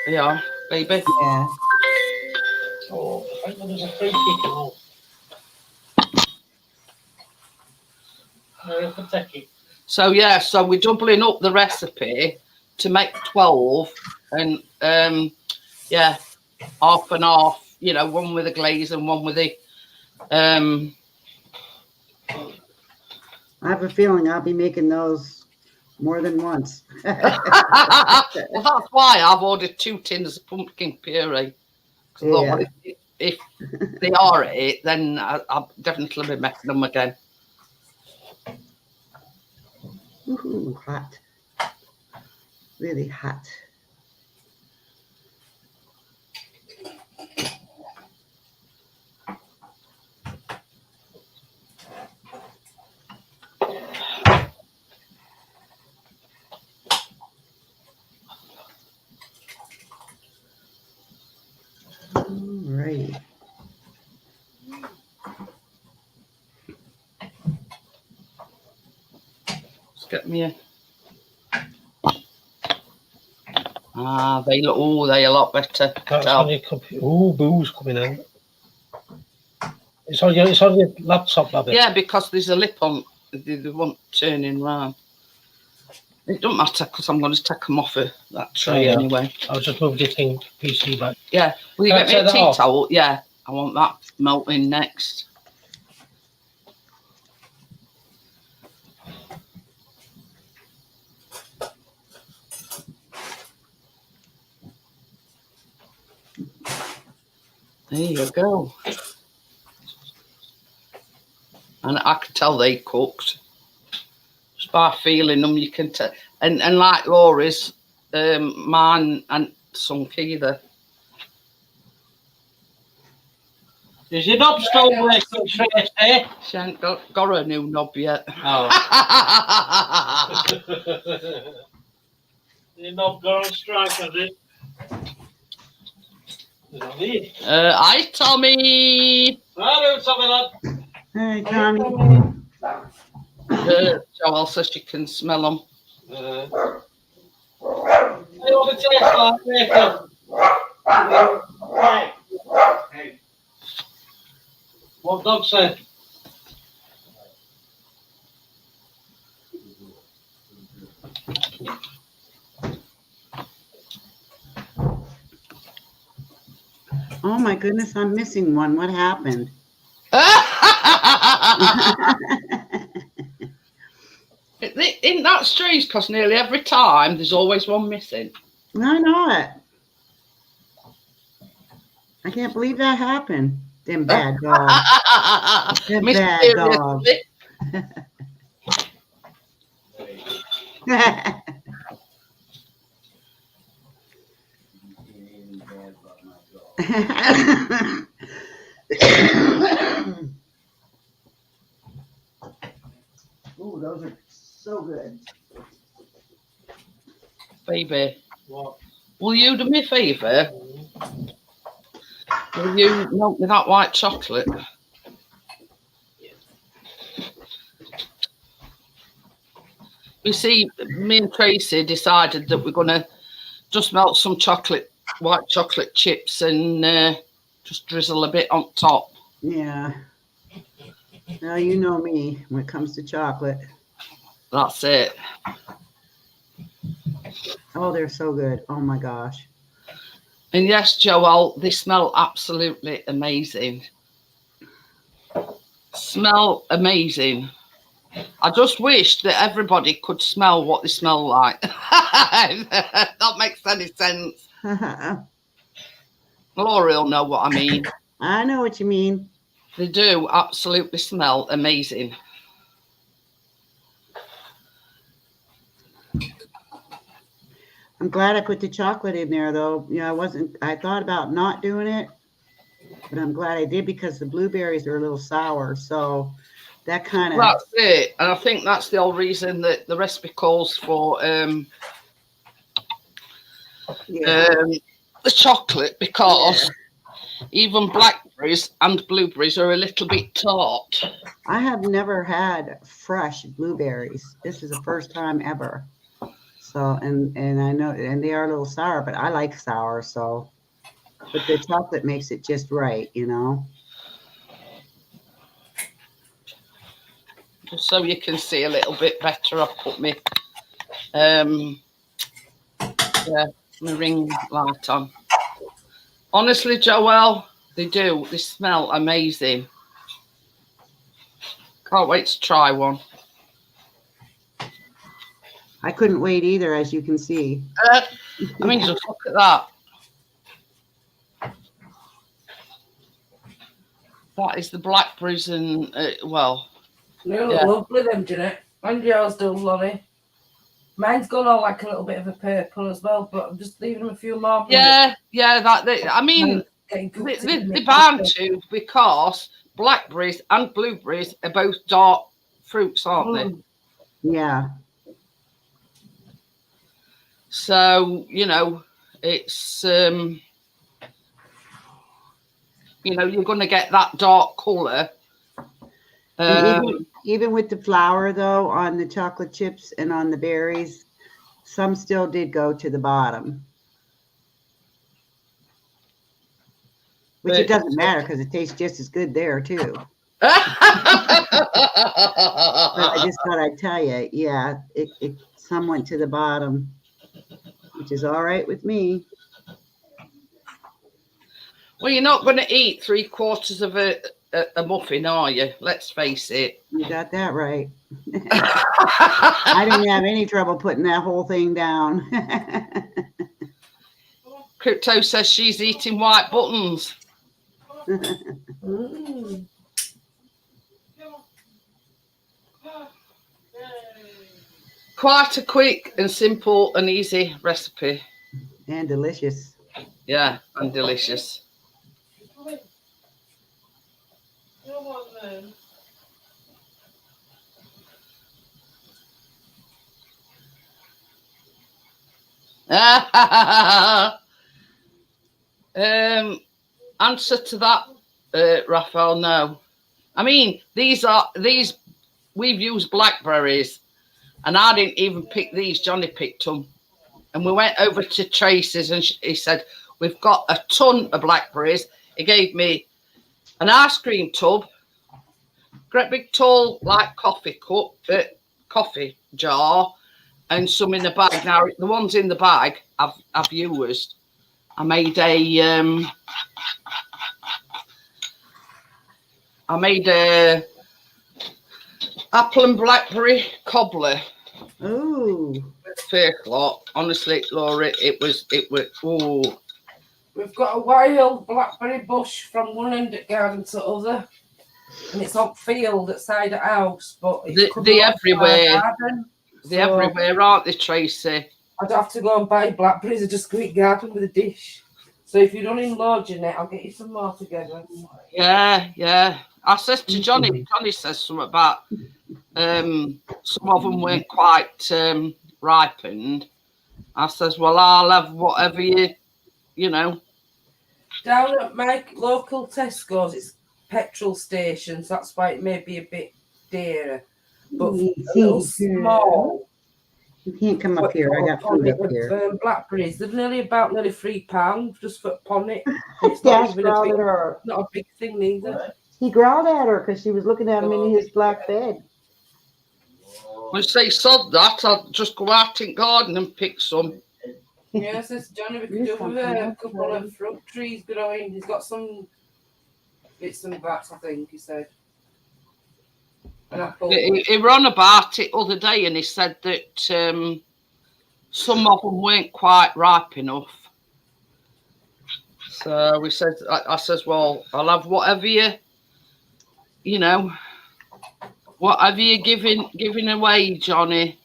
Yeah, baby. Yeah. Oh, I think there's a free kick and all. So yeah, so we're doubling up the recipe to make 12, and yeah, half and half. You know, one with the glaze and one with the. I have a feeling I'll be making those more than once. Well, that's why I've ordered 2 tins of pumpkin puree. Yeah. If they are it, then I'll definitely be making them again. Ooh, hot. Really hot. All right. Get me a. They look. Oh, they're a lot better. That's on your computer. Oh, booze coming out. It's on your laptop, Babby. Yeah, because there's a lip on. They won't turning round. It don't matter because I'm going to take them off of that tray anyway. I'll just move your thing PC back. Yeah. Will you get me a tea towel? Yeah. I want that melting next. There you go. And I could tell they cooked. Just by feeling them, you can tell. And like Laura's, mine and sunk either. Is your knob still working, Tracy? She ain't got a new knob yet. Oh. Your knob got on strike, has it? Hi, Tommy. Hello, Tommy, lad. Hey, Tommy. Joel says she can smell them. Hey, what it tastes like, Nathan? Hey. What dog said? Oh my goodness, I'm missing one. What happened? Isn't that strange? Because nearly every time there's always one missing. I know it. I can't believe that happened. Them bad dogs. Them bad dogs. Ooh, those are so good. Baby, What? will you do me a favour? Will you melt me that white chocolate? You see, me and Tracy decided that we're going to just melt some chocolate white chocolate chips and just drizzle a bit on top. Yeah. Well, you know me when it comes to chocolate. That's it. Oh, they're so good. Oh my gosh. And yes, Joel, they smell absolutely amazing. Smell amazing. I just wish that everybody could smell what they smell like. That makes any sense. Laurie will know what I mean. I know what you mean. They do absolutely smell amazing. I'm glad I put the chocolate in there, though. You know, I thought about not doing it, but I'm glad I did because the blueberries are a little sour. So that kind of. That's it. And I think that's the whole reason that the recipe calls for the chocolate, because even blackberries and blueberries are a little bit tart. I have never had fresh blueberries. This is the first time ever. So, and I know, and they are a little sour, but I like sour. So, but the chocolate makes it just right, you know. Just so you can see a little bit better, I've put my my ring light on. Honestly, Joelle, they do. They smell amazing. Can't wait to try one. I couldn't wait either, as you can see. I mean, just look at that. That is the blackberries and, well. They look lovely, them, Jeanette. And yours do, Lonnie. Mine's gone all like a little bit of a purple as well, but I'm just leaving them a few more minutes. I mean, they're bound to, because blackberries and blueberries are both dark fruits, aren't they? Yeah. So, you know, it's, you know, you're going to get that dark colour. Even with the flour, though, on the chocolate chips and on the berries, some still did go to the bottom. Which it doesn't matter because it tastes just as good there, too. But I just thought I'd tell you, yeah, some went to the bottom, which is all right with me. Well, you're not going to eat 3/4 of a muffin, are you? Let's face it. You got that right. I didn't have any trouble putting that whole thing down. Crypto says she's eating white buttons. Quite a quick and simple and easy recipe. And delicious. Yeah, and delicious. Answer to that, Raphael, no. I mean, these we've used blackberries, and I didn't even pick these. Johnny picked them, and we went over to Tracy's, and he said, "We've got a ton of blackberries." He gave me an ice cream tub, great big tall like coffee cup, coffee jar, and some in the bag. Now the ones in the bag I've used. I made a apple and blackberry cobbler. Ooh. First lot, honestly, Laura, it was. Oh. We've got a wild blackberry bush from one end of the garden to the other, and it's on field at side of the house, but they're everywhere. They're everywhere, aren't they, Tracy? I don't have to go and buy blackberries. I just go eat garden with a dish. So if you're running low, Jeanette, I'll get you some more together. Yeah. I says to Johnny. Johnny says something about some of them weren't quite ripened. I says, well, I'll have whatever you know. Down at my local Tesco's, it's petrol stations. That's why it may be a bit dearer. But a little small You can't come up here. I got food up here. Blackberries. They're nearly £3 just for upon it. It's Dash not even growled at her. not a big thing neither. He growled at her because she was looking at him in his black bed. When I say sod that, I'll just go out in garden and pick some. Yes, this Johnny, we could do with a couple of fruit trees growing. He's got some bits and bats, I think he said. And I thought, He ran about it other day and he said that some of them weren't quite ripe enough. So we said, I says, well, I'll have whatever you know, whatever you're giving away, Johnny.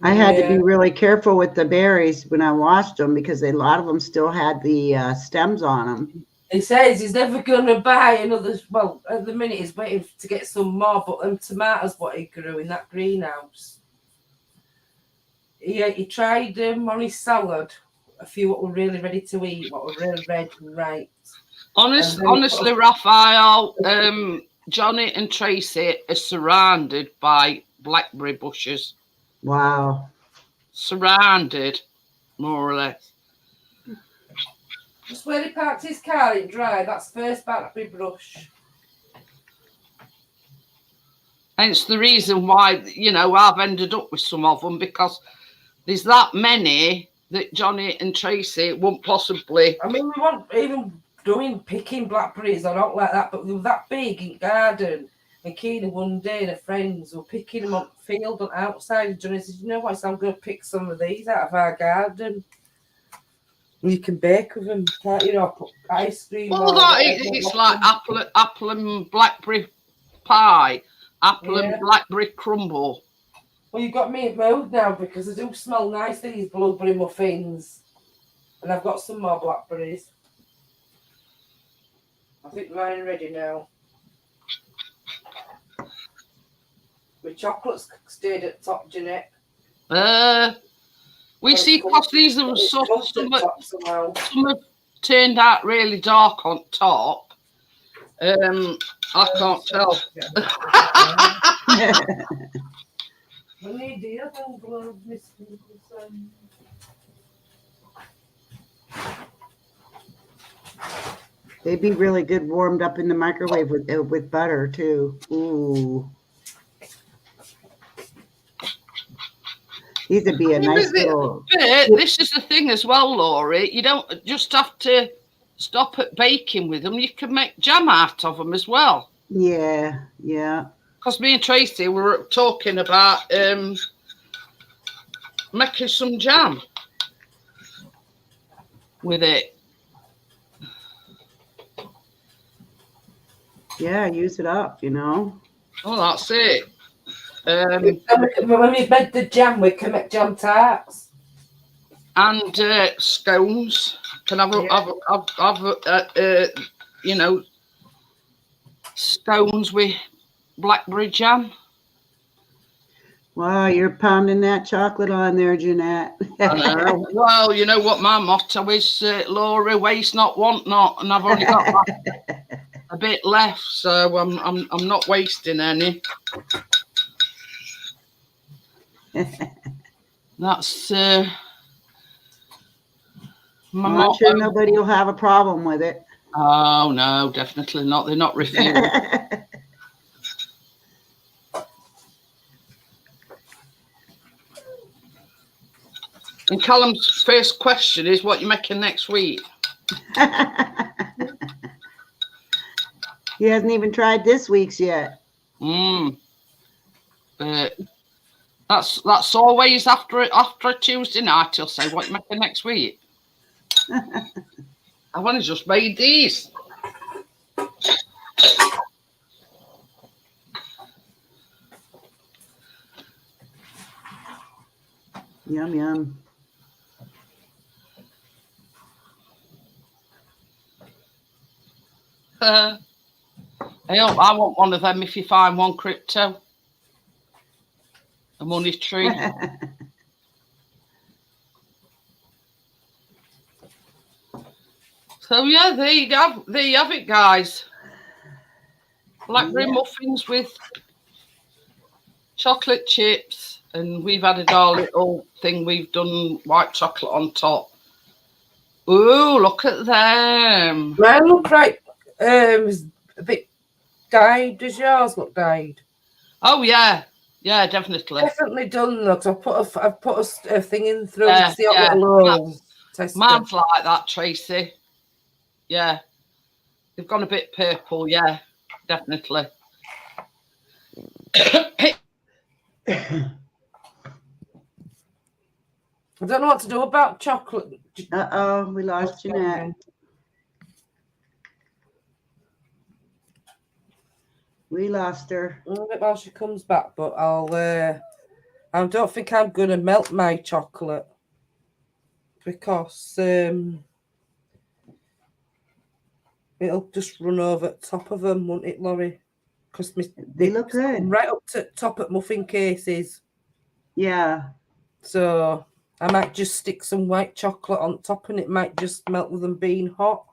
I had to be really careful with the berries when I washed them because a lot of them still had the stems on them. he says he's never going to buy another. Well, at the minute he's waiting to get some more, but them tomatoes what he grew in that greenhouse. He tried them on his salad. A few what were really ready to eat, what were really red and ripe. Honestly, Raphael, Johnny and Tracy are surrounded by blackberry bushes. Wow. Surrounded, more or less. Just where he parked his car in dry, that's first blackberry brush. Hence the reason why, you know, I've ended up with some of them because there's that many that Johnny and Tracy won't possibly. I mean, we weren't even picking blackberries or not like that, but they were that big in garden. And Keena one day and her friends were picking them on the field and outside. And Johnny said, you know what, so I'm going to pick some of these out of our garden. And you can bake with them, can't you? Know, put ice cream. Well, it's like apple and blackberry pie, apple and blackberry crumble. Well, you got me in mood now because they do smell nice, these blueberry muffins. And I've got some more blackberries. I think mine are ready now. My chocolates stayed at top, Jeanette. We see because these are some have turned out really dark on top. I can't tell. They'd be really good warmed up in the microwave with butter too. Ooh. These would be a nice little. This is the thing as well, Laurie. You don't just have to stop at baking with them. You can make jam out of them as well. Yeah, yeah. Because me and Tracy were talking about making some jam with it. Yeah, use it up, you know. Oh, that's it. When we made the jam, we can make jam tarts and scones. Can have you know, scones with blackberry jam. Wow, you're pounding that chocolate on there, Jeanette. I know. Well, you know what my motto is, Laura, waste not, want not, and I've only got a bit left, so I'm not wasting any. That's I'm sure nobody will have a problem with it. Oh no, definitely not. They're not refusing. And Callum's first question is, what you making next week? He hasn't even tried this week's yet. But that's always after a Tuesday night. He'll say, "What you making next week?" I've only just made these. Yum yum. I want one of them if you find one, crypto. A money tree. So yeah, there you have it, guys. Blackberry muffins with chocolate chips And we've added our little thing. We've done white chocolate on top. Ooh, look at them. Mine look right. A bit dyed. Does yours look dyed? Oh, yeah. Yeah, definitely. Definitely done though. 'Cause I've put a thing in through Yeah, to see what yeah. little holes. Test them. Mine's like that, Tracy. Yeah. They've gone a bit purple. Yeah, definitely. I don't know what to do about chocolate. Uh-oh, we lost Jeanette. We lost her. A bit while she comes back, but I don't think I'm gonna melt my chocolate because it'll just run over the top of them, won't it, Laurie? Because They look good. right up to top at muffin cases. Yeah. So I might just stick some white chocolate on top, and it might just melt with them being hot.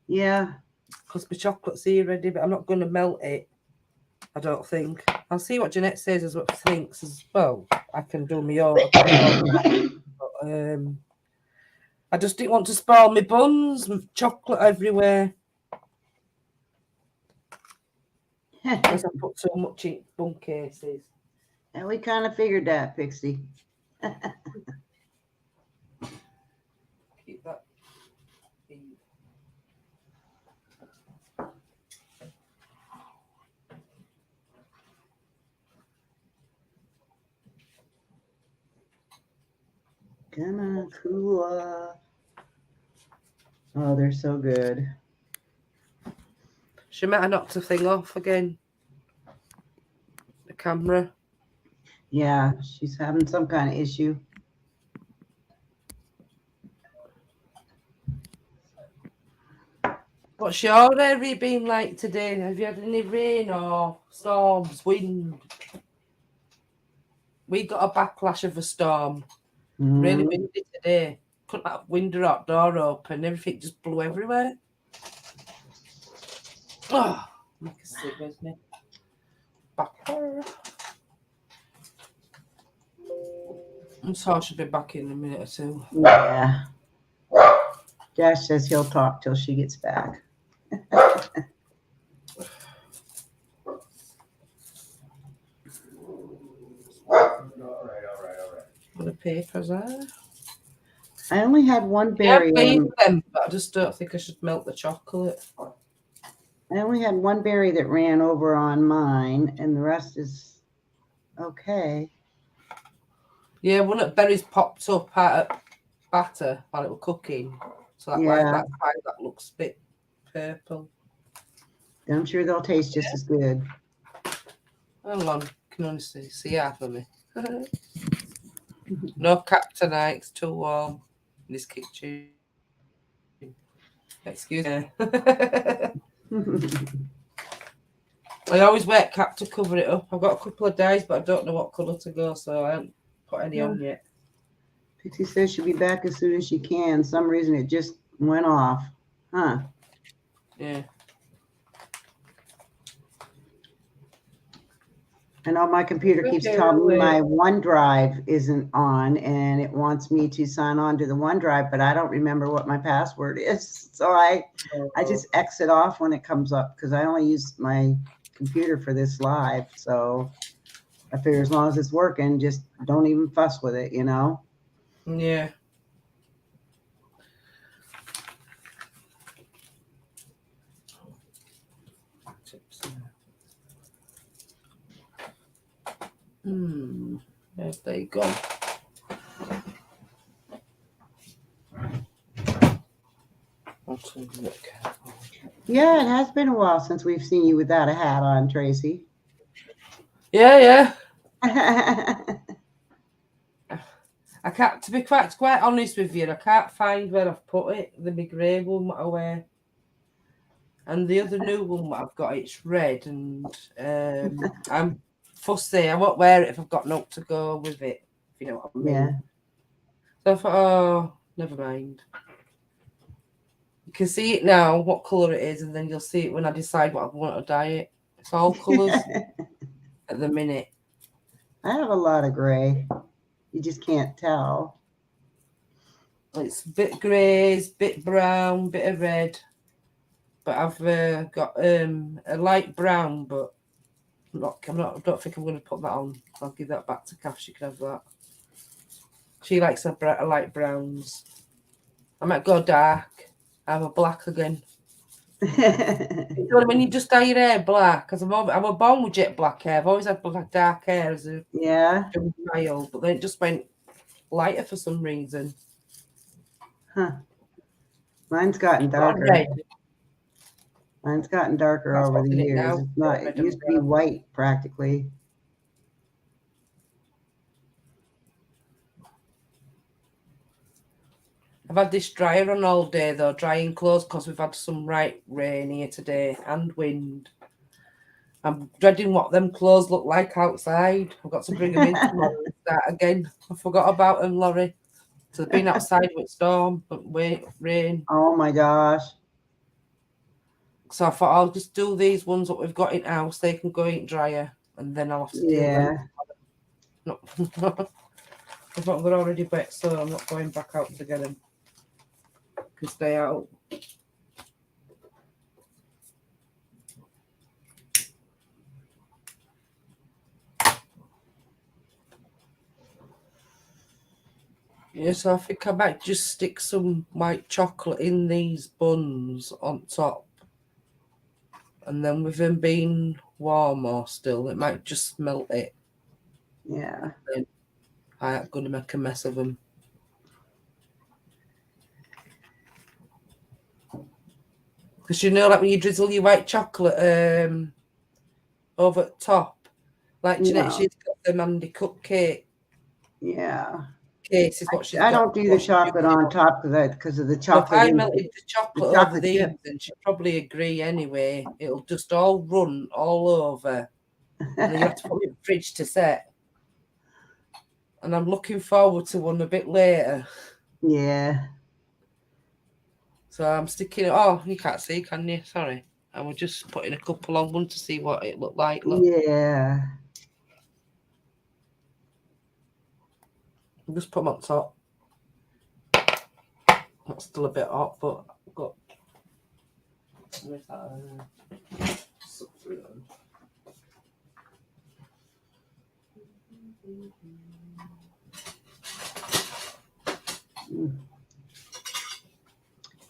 Yeah. Because my chocolate's here ready, but I'm not going to melt it. I don't think. I'll see what Jeanette says as what she thinks as well. I can do my own. But, I just didn't want to spoil my buns, chocolate everywhere. Because I put so much in bun cases. And we kind of figured that, Pixie. Keep that. Come on, cool. Oh, they're so good. She might have knocked the thing off again. The camera. Yeah, she's having some kind of issue. What's your area been like today? Have you had any rain or storms, wind? We got a backlash of a storm. Really windy today. Couldn't have window or door open. Everything just blew everywhere. Oh, make a sip, isn't it? Backer. I'm sorry, I should be back in a minute or two. Yeah. Josh says he'll talk till she gets back. All right. What the papers are. I only had one berry. Yeah, them, but I just don't think I should melt the chocolate. I only had one berry that ran over on mine, and the rest is okay. Yeah, one of the berries popped up out of batter while it was cooking. So that's Yeah. why that looks a bit purple. I'm sure they'll taste just as good. Hang on, can honestly see half of me. No cap tonight, it's too warm in this kitchen. Excuse me. I always wear cap to cover it up. I've got a couple of dyes, but I don't know what colour to go, so I haven't put any on yet. Pixie says she'll be back as soon as she can. Some reason it just went off. Huh. Yeah. I know my computer keeps telling me my OneDrive isn't on, and it wants me to sign on to the OneDrive, but I don't remember what my password is. So I just exit off when it comes up because I only use my computer for this live. So I figure as long as it's working, just don't even fuss with it, you know? Yeah. There they go. Yeah, it has been a while since we've seen you without a hat on, Tracy. Yeah. I can't, to be quite honest with you, I can't find where I've put it. The big grey one that I wear. And the other new one that I've got, it's red. And I'm fussy. I won't wear it if I've got nothing to go with it. If you know what I mean. Yeah. So I thought, oh, never mind. You can see it now, what colour it is, and then you'll see it when I decide what I want to dye it. It's all colours at the minute. I have a lot of gray. You just can't tell. It's a bit greys, bit brown, bit of red. But I've got a light brown, but I don't think I'm going to put that on. I'll give that back to Kath. She can have that. She likes a light browns. I might go dark. I have a black again. You know when you just dye your hair black, because I'm born with jet black hair. I've always had dark hair as a child, but then it just went lighter for some reason. Huh. Mine's gotten darker. Mine's gotten darker over the years. It's not. It used to be white practically. I've had this dryer on all day though, drying clothes, because we've had some right rain here today and wind. I'm dreading what them clothes look like outside. I've got to bring them in tomorrow and start again. I forgot about them, Laurie. So they've been outside with storm, but rain. Oh my gosh. So I thought I'll just do these ones that we've got in house. They can go in dryer, and then I'll have to do them. No. I thought they're already wet, so I'm not going back out to get them. Because they out. Yeah, so I think I might just stick some white chocolate in these buns on top. And then with them being warm or still, it might just melt it. Yeah. Then I'm going to make a mess of them. Because you know, like when you drizzle your white chocolate over the top, like Jeanette, she's got them handy cupcake. Yeah. Case is what she's I got. don't do the chocolate on top because of the chocolate. So if I melted the chocolate over these, chip. then she'd probably agree anyway. It'll just all run all over. And then you have to put it in the fridge to set. And I'm looking forward to one a bit later. Yeah. So I'm sticking it. Oh, you can't see, can you? Sorry. I was just putting a couple on one to see what it looked like. Look. Yeah. I'll just put them on top. That's still a bit hot, but I've got. Where's that?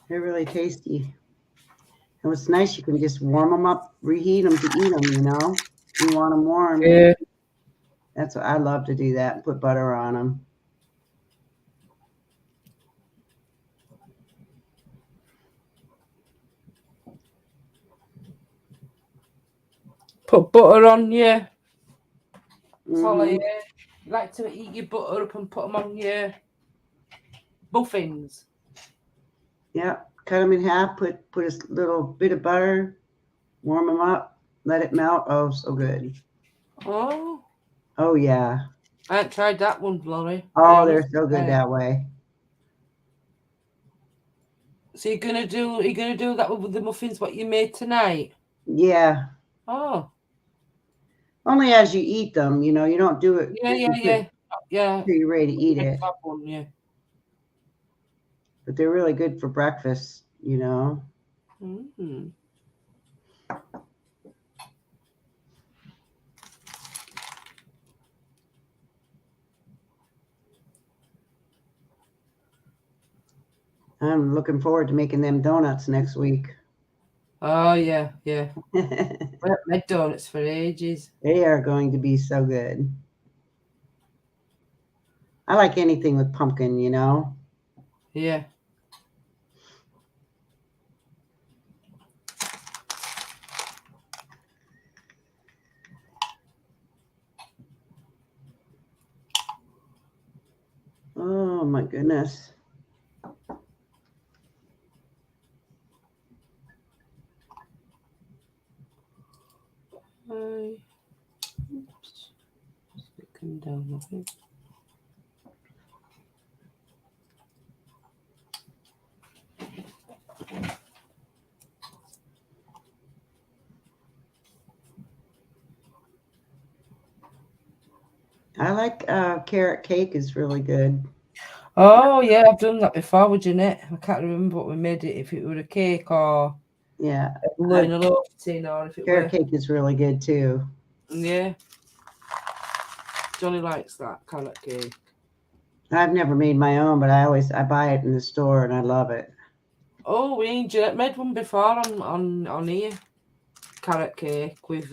They're really tasty. And what's nice, you can just warm them up, reheat them to eat them, you know. You want them warm. Yeah. That's what I love to do that, put butter on them. Put butter on, yeah. That's all I like to eat your butter up and put them on your muffins. Yeah, cut them in half, put a little bit of butter, warm them up, let it melt. Oh, so good. Oh. Oh, yeah. I haven't tried that one, Laurie. Oh, they're so good that way. So you're gonna do that with the muffins what you made tonight? Yeah. Oh. Only as you eat them, you know, you don't do it. Yeah. Until you're ready to eat it. That one, yeah. But they're really good for breakfast, you know. Mm-hmm. I'm looking forward to making them donuts next week. Oh, yeah. We haven't made donuts for ages. They are going to be so good. I like anything with pumpkin, you know. Yeah. Oh, my goodness. Oops. Come down, I think. I like carrot cake is really good. Oh yeah, I've done that before with Jeanette. I can't remember what we made it, if it were a cake or Yeah, a loaf tin, or if it carrot were. cake is really good too. Yeah. Johnny likes that carrot cake. I've never made my own, but I buy it in the store and I love it. Oh, we and Jeanette made one before on here. Carrot cake with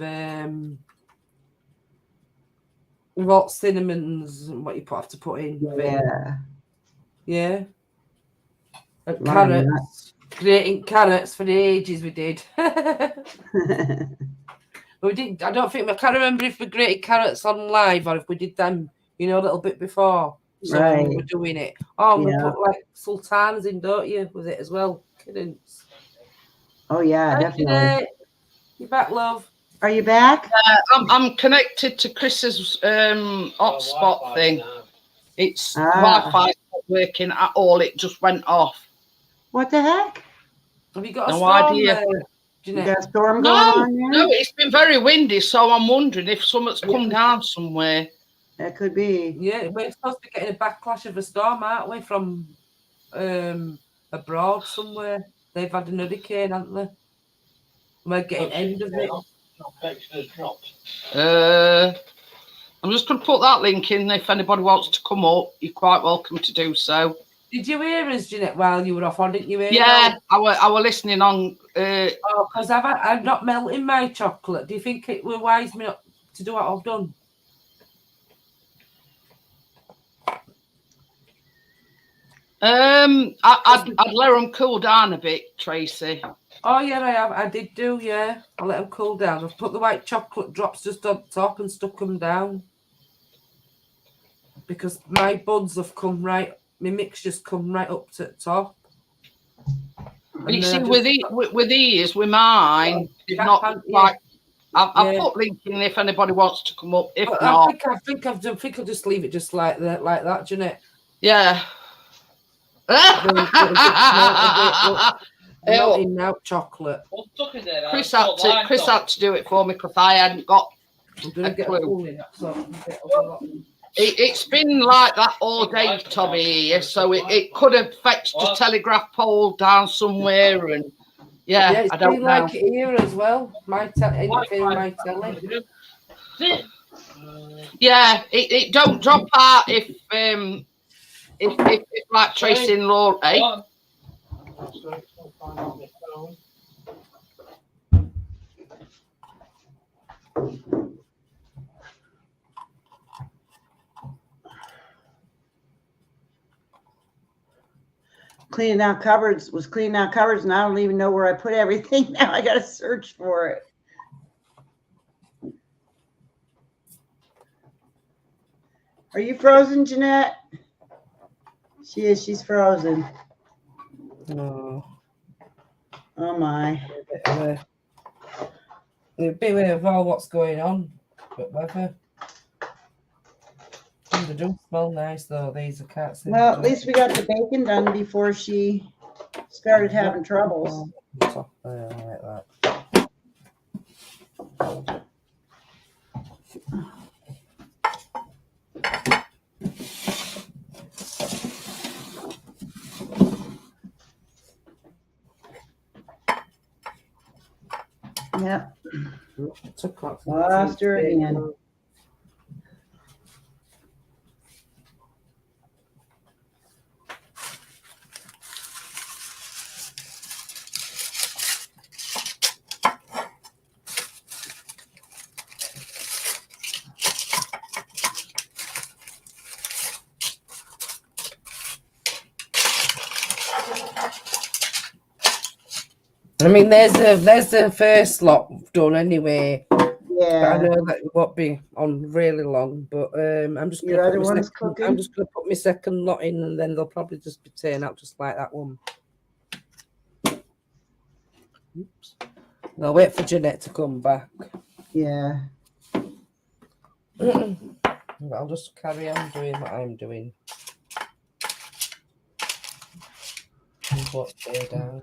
what cinnamons and what you have to put in. with it. Yeah. Yeah. And Lot of carrots. Grating carrots for the ages we did. We did. I don't think I can't remember if we grated carrots on live or if we did them, a little bit before. So when we were Right. doing it. Oh, we Yeah. put like sultanas in, don't you, with it as well? Kiddings. Oh yeah, Hi, definitely. Jeanette. You back, love? Are you back? I'm connected to Chris's hotspot thing. It's Ah. Wi-Fi not working at all. It just went off. What the heck? Have you got a No storm idea. there, You Jeanette? got a storm No, going on there? no, it's been very windy, so I'm wondering if something's come down somewhere. That could be. Yeah, we're supposed to be getting a backlash of a storm, aren't we, from abroad somewhere? They've had an hurricane, haven't they? We're getting end of it. I'm just going to put that link in. If anybody wants to come up, you're quite welcome to do so. Did you hear us, Jeanette, while you were off, or didn't you hear? Yeah, I were listening on. Oh, because I'm not melting my chocolate. Do you think it will wise me up to do what I've done? I'd let them cool down a bit, Tracy. Oh yeah, I have. I did do. Yeah, I let them cool down. I've put the white chocolate drops just on top and stuck them down because my buds have come right. My mixture's come right up to the top. And you see, with these, with mine, it's not quite. I've put link in if anybody wants to come up. If not, I think I'll just leave it just like that, Jeanette. Yeah. Melting out chocolate. Chris had to do it for me because I hadn't got a clue. It's been like that all day, Tommy, so it could have fetched a telegraph pole down somewhere, and it's I don't been know. like it here as well. My telly. Yeah, it don't drop out if like Tracy and Laura, eh? Cleaning out cupboards, and I don't even know where I put everything now. I gotta search for it. Are you frozen, Jeanette? She is. She's frozen. Oh my. A bit of all what's going on, but whether. They do smell nice though. These, I can't see. Well, at least we got the bacon done before she started having troubles. Top there, like that. Yep. Took Lost her again. I mean, there's the first lot done anyway. Yeah. But I know that it won't be on really long. But I'm just gonna put my second lot in, and then they'll probably just be turning out just like that one. Oops. I'll wait for Jeanette to come back. Yeah. I'll just carry on doing what I'm doing. And put it down.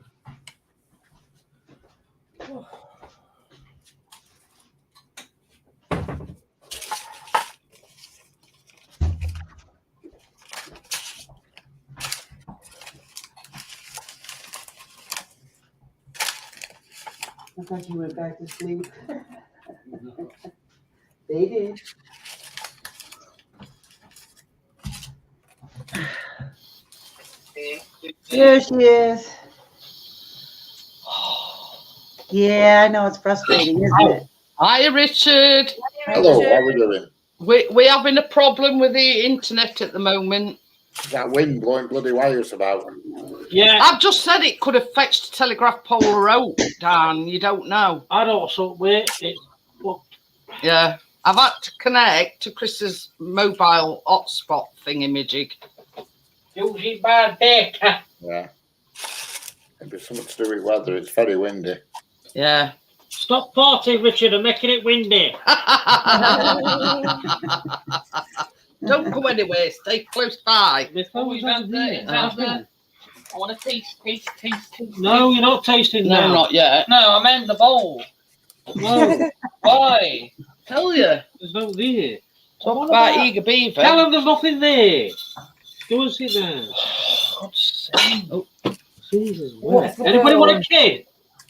I thought you went back to sleep. They did. There she is. Yeah, I know it's frustrating, isn't it? Hi, Richard. Hello, how are we doing? We're having a problem with the internet at the moment. Is that wind blowing bloody wires about? Yeah, I've just said it could have fetched the telegraph pole or rope down. You don't know. I don't so wait. Yeah. I've had to connect to Chris's mobile hotspot thingamajig. Usually bad baker. Yeah. Maybe something to do with weather. It's very windy. Yeah. Stop partying, Richard, and making it windy. Don't go anywhere. Stay close by. Oh, we've had the- I want to taste. No, you're not tasting No, now. not yet. No, I meant the bowl. No, Why? Tell you. there's no there. Talk about eager beaver. Tell them there's nothing there. Go and sit there. God's sake. Jesus, What's the anybody want a problem? kid?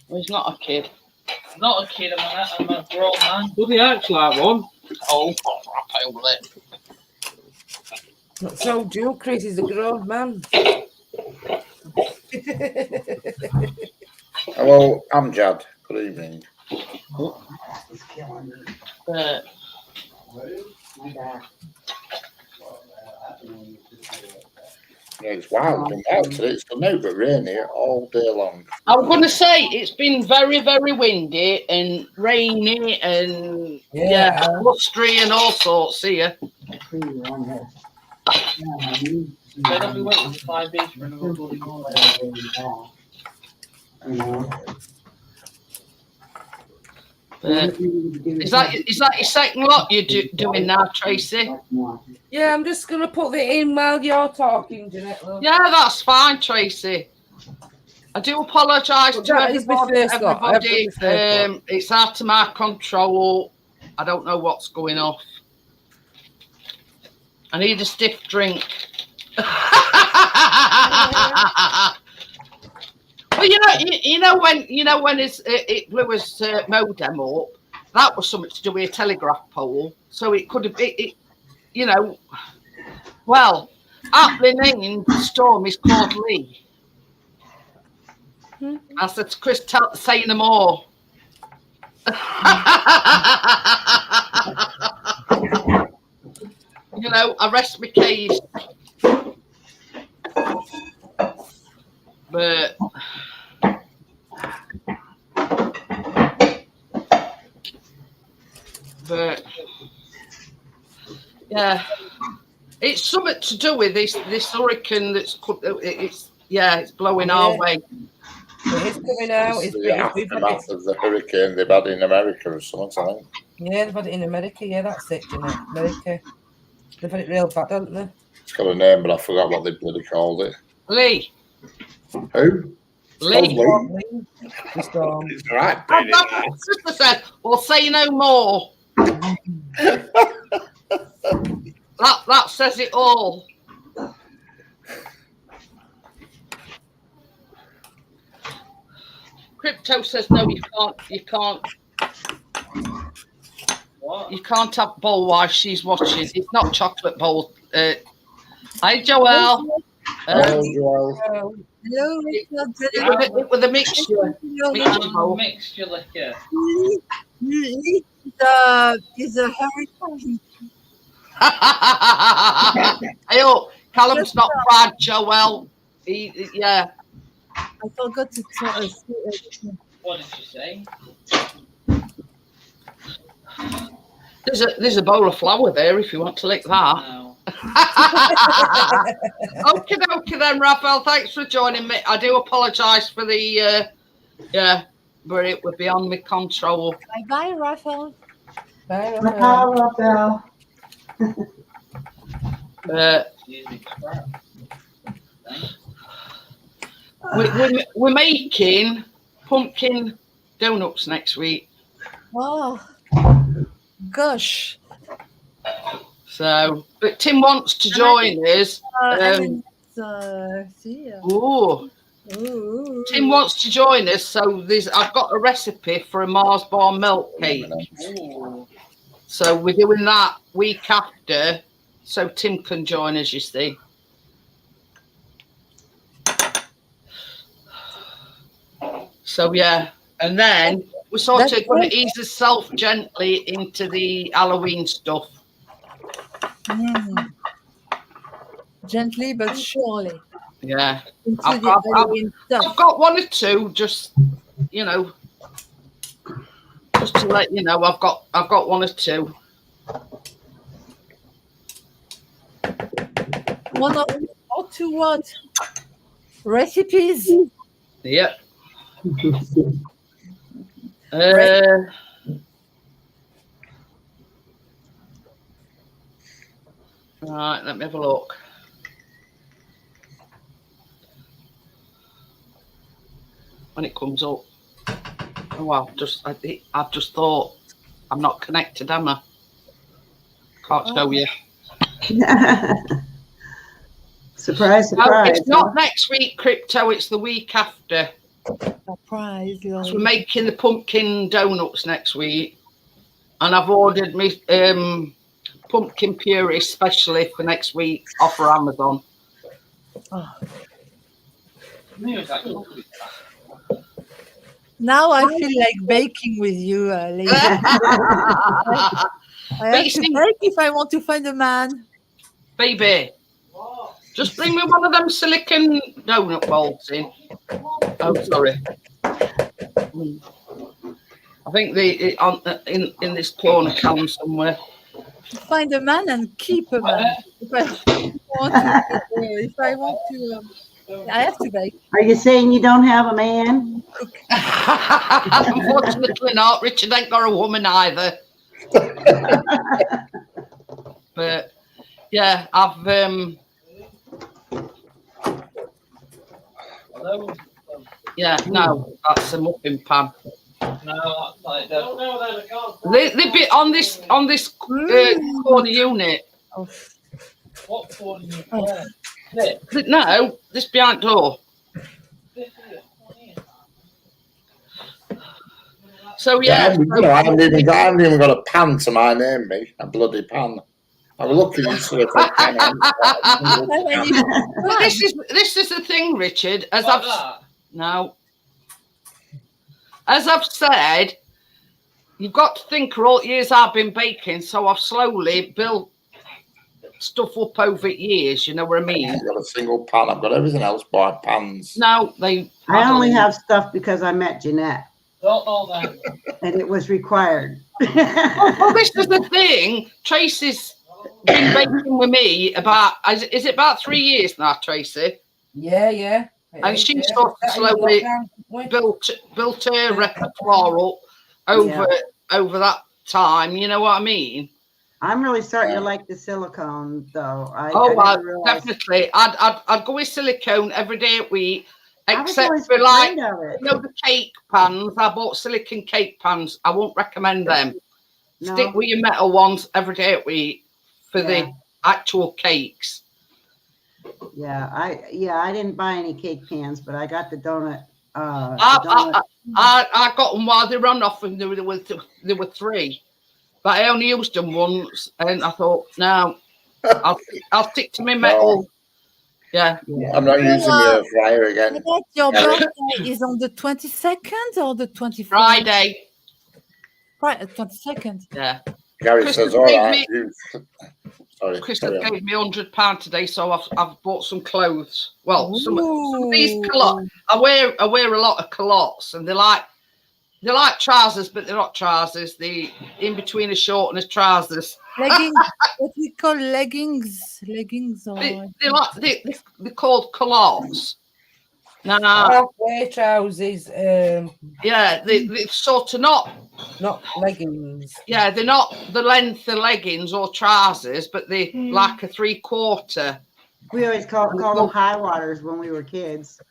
Well, he's not a kid. I'm not a kid, I'm a grown man. Does he act like one? Oh, crap, over there. Not so Joe, Chris is a grown man. Hello, I'm Jad. Good evening. It's killing me. But My back. Yeah, it's wild and wild today. It's been out but rainy all day long. I'm going to say it's been very, very windy and rainy and Yeah. blustery and all sorts here. They're not be waiting for 5 days for another bloody morning. But is that your second lot you're doing now, Tracy? Yeah, I'm just gonna put it in while you're talking, Jeanette. Love. Yeah, that's fine, Tracy. I do apologise to That is my everybody. first lot. I've got my first lot. It's out of my control. I don't know what's going off. I need a stiff drink. Well, you know when it blew his modem up, that was something to do with a telegraph pole. So it could have been, you know. Well, at the name, the storm is called Lee. I said to Chris, say no more. You know, I rest my case. But yeah, it's something to do with this hurricane it's blowing our way. It is coming out. It's It's the aftermath of the hurricane they've had in America or something, I think. yeah, they've had it in America. Yeah, that's it, Jeanette. America. They've had it real bad, haven't they? It's got a name, but I forgot what they bloody called it. Lee. Who? Lee. The storm. It's all right, My Benny. sister said, well, say no more. That says it all. Crypto says no, you can't What? you can't have bowl while she's watching. It's not chocolate bowl. Hi Joelle. Hello, Joel. Hello, Richard. It was a mixture. Mixture bowl. Mixture liquor. Is a hurricane. Hey, oh, Callum's not proud, Joelle. Yeah. I forgot to tell us. What did you say? There's a bowl of flour there if you want to lick that. No. Okay then, Raphael. Thanks for joining me. I do apologise for the but it would be on my control. Bye bye, Raphael. Bye, Rafael. Excuse me, crap. We're making pumpkin donuts next week. Oh, gosh. So, but Tim wants to join us. And see ya. Oh, Ooh. Tim wants to join us, so I've got a recipe for a Mars bar milk cake. Ooh. So we're doing that week after, so Tim can join us, you see. So yeah, and then we're sort That's of going great. to ease ourselves gently into the Halloween stuff. Mm. Gently but surely. Yeah, Into I've the Halloween stuff. I've got one or two, just you know, just to let you know, I've got one or two. One or two what? Recipes? Yep. Right, let me have a look. When it comes up. Oh, I've just thought I'm not connected, am I? Can't show you. Surprise, No, surprise. it's not next week, Crypto. It's the week after. Surprise, So we're making the pumpkin donuts next week, and I've ordered me pumpkin puree specially for next week off of Amazon. Oh. Me was like, Now I feel like baking with you, lady. I have to bake if I want to find a man. Baby, just bring me one of them silicon donut balls in. Oh, sorry. I think in this corner can somewhere. Find a man and keep a man. If I want to, I have to bake. Are you saying you don't have a man? Unfortunately not. Richard ain't got a woman either. But yeah, I've yeah, no, that's a muffin pan. no, that's like that. They bit on this corner unit. Oh. What for do you Oh. No, this behind door. So Yeah, yeah, I haven't even got a pan to my name, me. A bloody pan. I'm looking at you if I can. But this is the thing, Richard. As I've said, you've got to think for all years I've been baking, so I've slowly built stuff up over years. You know what I mean? I've got a single pan. I've got everything else by pans. No, I only have stuff because I met Jeanette, Don't know that. and it was required. Well, this is the thing. Tracy's been baking with me is it about 3 years now, Tracy? Yeah. And she sort of slowly built her repertoire up over that time. You know what I mean? I'm really starting to like the silicone, though. Definitely. I'd go with silicone every day a week, except for the cake pans. I bought silicone cake pans. I won't recommend them. No. Stick with your metal ones every day a week for the actual cakes. Yeah, I didn't buy any cake pans, but I got the donut. I got them while they ran off, and there were 3. But I only used them once, and I thought, no, I'll stick to my metal. No. Yeah. I'm not using the fryer again. Your birthday is on the 22nd or the 24th? Friday. Right, 22nd. Yeah. Gary says, all right. Sorry. Christmas gave me £100 today, so I've bought some clothes. Well, some of these culottes. I wear a lot of culottes, and they're like trousers, but they're not trousers. They're in between a short and a trousers. Leggings. What we call leggings. Leggings. Or they're called culottes. No. Halfway trousers. Yeah, they're sort of not leggings. Yeah, they're not the length of leggings or trousers, but they're like a 3/4. We always call them high waters when we were kids.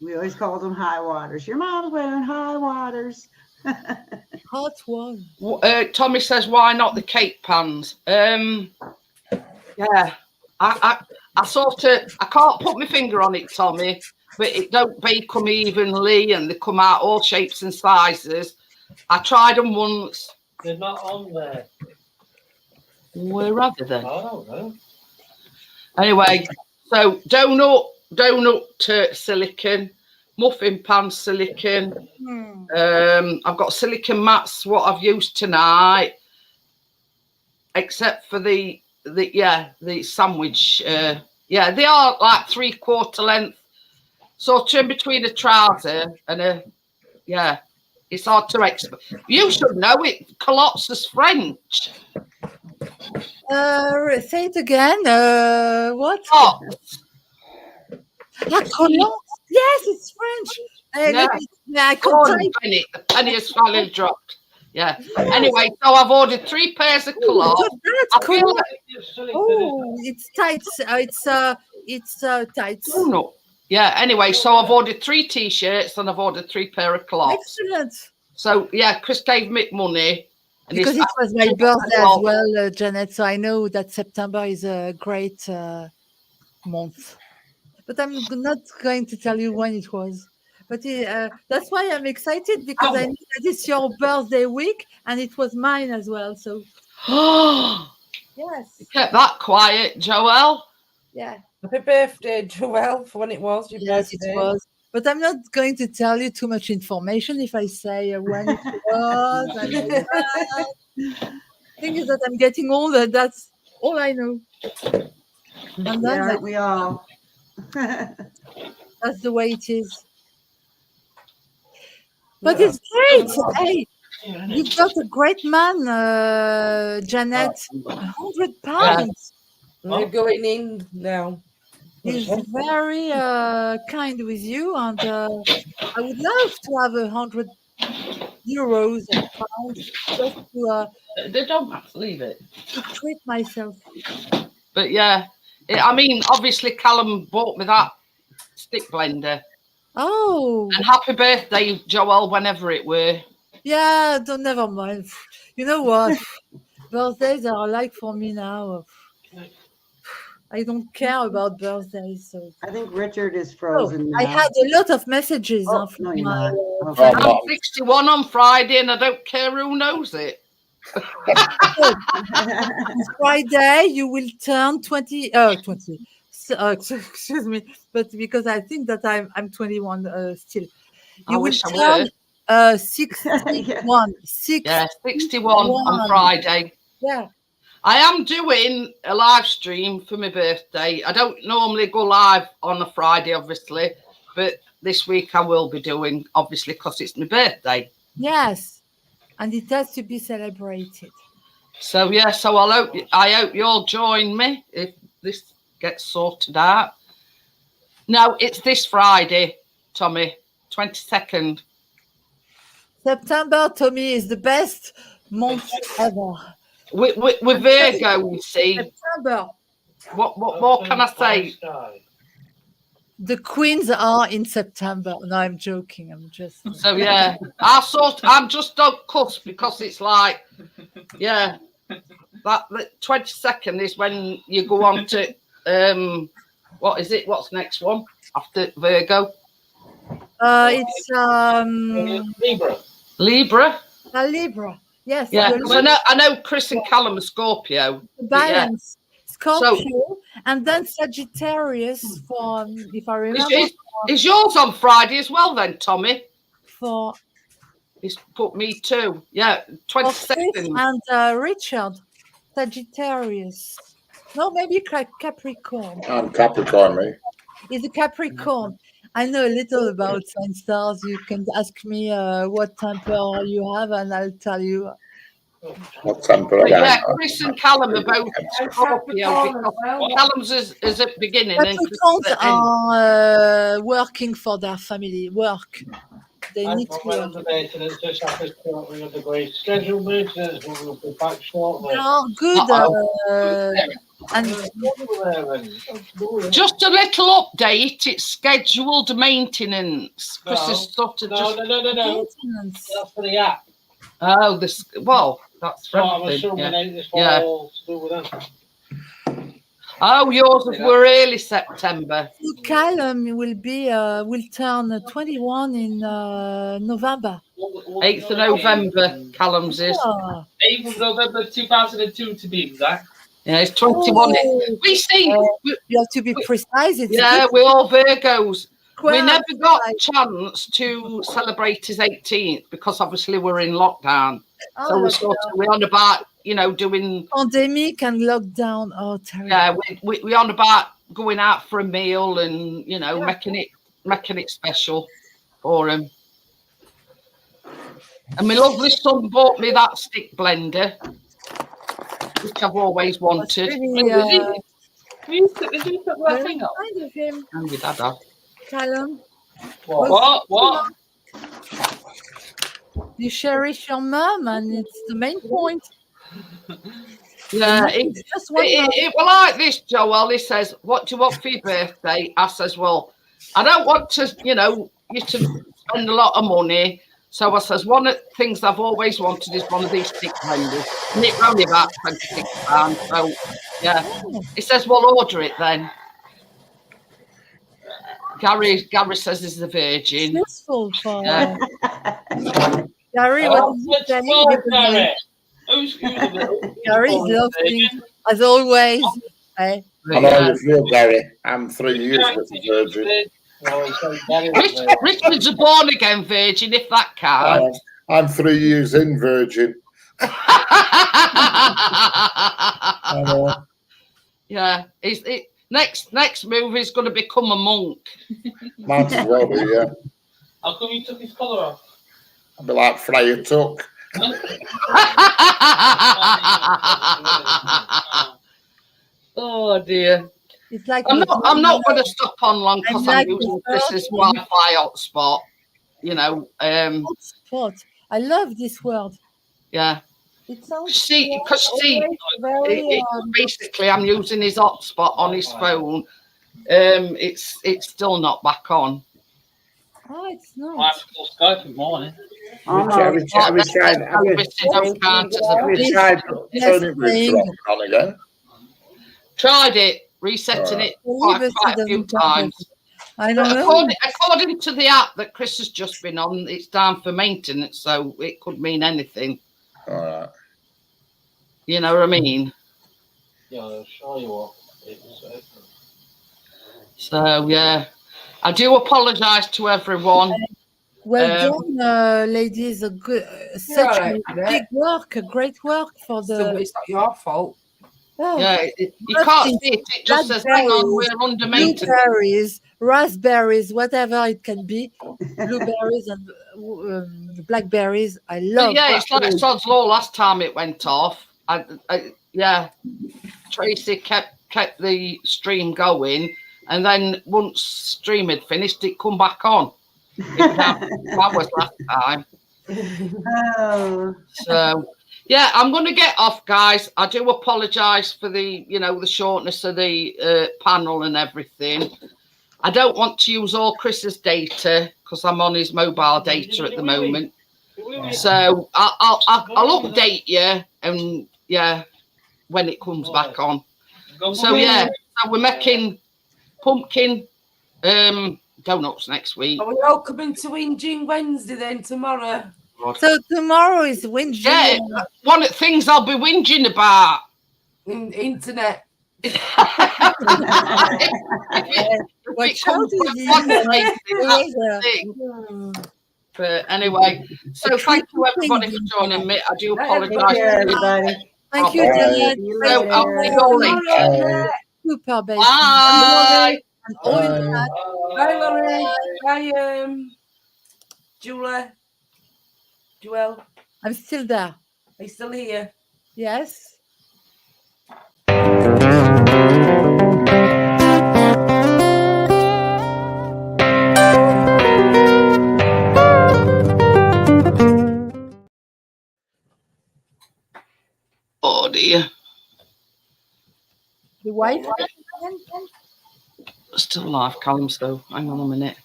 We always called them high waters. Your mom's wearing high waters. Hot one. Tommy says, why not the cake pans? Yeah, I can't put my finger on it, Tommy, but it don't bake them evenly and they come out all shapes and sizes. I tried them once. They're not on there. Where are they then? I don't know. Anyway, so donut silicon, muffin pan silicon. I've got silicon mats, what I've used tonight, except for the sandwich. Yeah, they are like 3/4 length. So in between a trouser and it's hard to explain. You should know it. Culottes is French. Say it again. What? Oh, Culottes. Yes, it's French. I go on, can Benny. The penny has finally dropped. Yeah. Anyway, so I've ordered 3 pairs of culottes. That's cool. Oh, it's tights. It's tights. Oh, no. Yeah. Anyway, so I've ordered 3 t-shirts and I've ordered 3 pair of culottes. Excellent. So yeah, Chris gave me money. And because it was my birthday as well, Jeanette. So I know that September is a great month. But I'm not going to tell you when it was. But that's why I'm excited, because I know that it's your birthday week and it was mine as well. So yes. You kept that quiet, Joelle. Yeah. Happy birthday, Joelle, for when it was your birthday. It was. But I'm not going to tell you too much information if I say when it was. The thing is that I'm getting older. That's all I know. And Yeah, we all. That's the way it is. But it's great. Hey, you've got a great man, Jeanette. 100 pounds. We're going in now. He's very kind with you, and I would love to have 100 euros or pounds just to they don't have to leave it. To treat myself. But yeah, I mean, obviously Callum bought me that stick blender. Oh. And happy birthday, Joelle, whenever it were. Yeah, never mind. You know what? Birthdays are like for me now. I don't care about birthdays. So I think Richard is frozen now. I had a lot of messages. No, you're not. I'm 61 on Friday and I don't care who knows it. Friday, you will turn 20. Excuse me, but because I think that I'm 21 still. You will turn 61. 61 on Friday. Yeah. I am doing a live stream for my birthday. I don't normally go live on a Friday, obviously, but this week I will be doing, obviously, because it's my birthday. Yes, and it has to be celebrated. So yeah, so I hope you'll join me if this gets sorted out. No, it's this Friday, Tommy, 22nd. September, Tommy, is the best month ever. With Virgo, you see. September. What more can I say? The queens are in September. No, I'm joking. I'm just. So yeah, I'm just don't cuss because it's like, yeah, that the 22nd is when you go on to what is it? What's next one after Virgo? It's Libra. Libra. Yes. Yeah, I know Chris and Callum are Scorpio. Balance. Scorpio, and then Sagittarius for, if I remember. Is yours on Friday as well then, Tommy? He's put me too. Yeah, 22nd. And Richard, Sagittarius. No, maybe Capricorn. I'm Capricorn, me. He's a Capricorn. I know a little about sign stars. You can ask me what temper you have, and I'll tell you. What temper? Yeah, Chris and Callum are both Scorpio because Callum's is at the beginning. Capricorns are working for their family. They need to work. They are good. And just a little update. It's scheduled maintenance. Chris is sort of just maintenance. That's for the app. Oh, that's for I'm assuming yeah. to do with that. Oh, yours were early September. So Callum will turn 21 in November. 8th of November, Callum's is. Oh, 8th of November 2002 to be exact. Yeah, it's 21. Oh. We see. you have to be precise. It's Yeah, we're all Virgos. We Well, never got like- a chance to celebrate his 18th because obviously we're in lockdown. So we're on about, doing. Pandemic and lockdown. Oh, terrible. Yeah, we're on about going out for a meal and making it special for him. And my lovely son bought me that stick blender, which I've always wanted. Really, Can you put that thing up? kind of him, And your dad had. Callum. What? You cherish your mum, and it's the main point. Yeah, It's just one mum. it well like this, Joel. He says, "What do you want for your birthday?" I says, "Well, I don't want to, you to spend a lot of money." So I says, one of the things I've always wanted is one of these stick blenders, and it's only about £26. So yeah, he says, "Well, order it then." Gary says he's a virgin. Useful for Yeah. Gary. What is it saying? Who's the Gary is laughing as always. Eh? I know you feel, Gary. I'm 3 years with a virgin. Richard's a born again virgin, if that counts. I'm 3 years in virgin. I know. Yeah, next move is going to become a monk. Might as well be, yeah. How come you took his collar off? I'll be like Freya Tuck. Oh dear. It's like I'm not going to stop on long because I'm using Chris's Wi-Fi hotspot. Hotspot. I love this word. Yeah. It sounds basically I'm using his hotspot on his phone. It's still not back on. Oh, it's I not. have to call Skype in the morning. Have we tried turning it on again? Tried it, resetting it quite a few times. I don't know. According to the app that Chris has just been on, it's down for maintenance, so it could mean anything. All right. You know what I mean? Yeah, I'll show you what it was open. So yeah, I do apologise to everyone. Well done, ladies. A good, such a big work, a great work for the. It's not your fault. Oh, Yeah, you can't see it. It just says, "Hang on, we're under maintenance." Blueberries, raspberries, whatever it can be, blueberries and blackberries. I love. Yeah, it's like Sod's Law last time it went off. Yeah, Tracy kept the stream going, and then once stream had finished, it come back on. That was last time. Oh. So yeah, I'm going to get off, guys. I do apologise for the the shortness of the panel and everything. I don't want to use all Chris's data because I'm on his mobile data at the moment. So I'll update you and when it comes back on. So yeah, so we're making pumpkin donuts next week. Are we all coming to Whinging Wednesday then tomorrow? So tomorrow is Wednesday. Yeah, one of the things I'll be whinging about. Internet. But anyway, so thank you everybody for joining me. I do apologise. Everybody. Thank you, Bye. Jeanette. So I'll see you all later. Super, baby. Bye. And all in that. Bye, Laurie. Bye, Joel. I'm still there. Are you still here? Yes. Oh dear. The Wi-Fi. Still alive, Callum, so hang on a minute.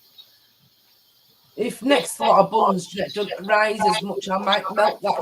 If next lot of buns don't rise as much, I might melt that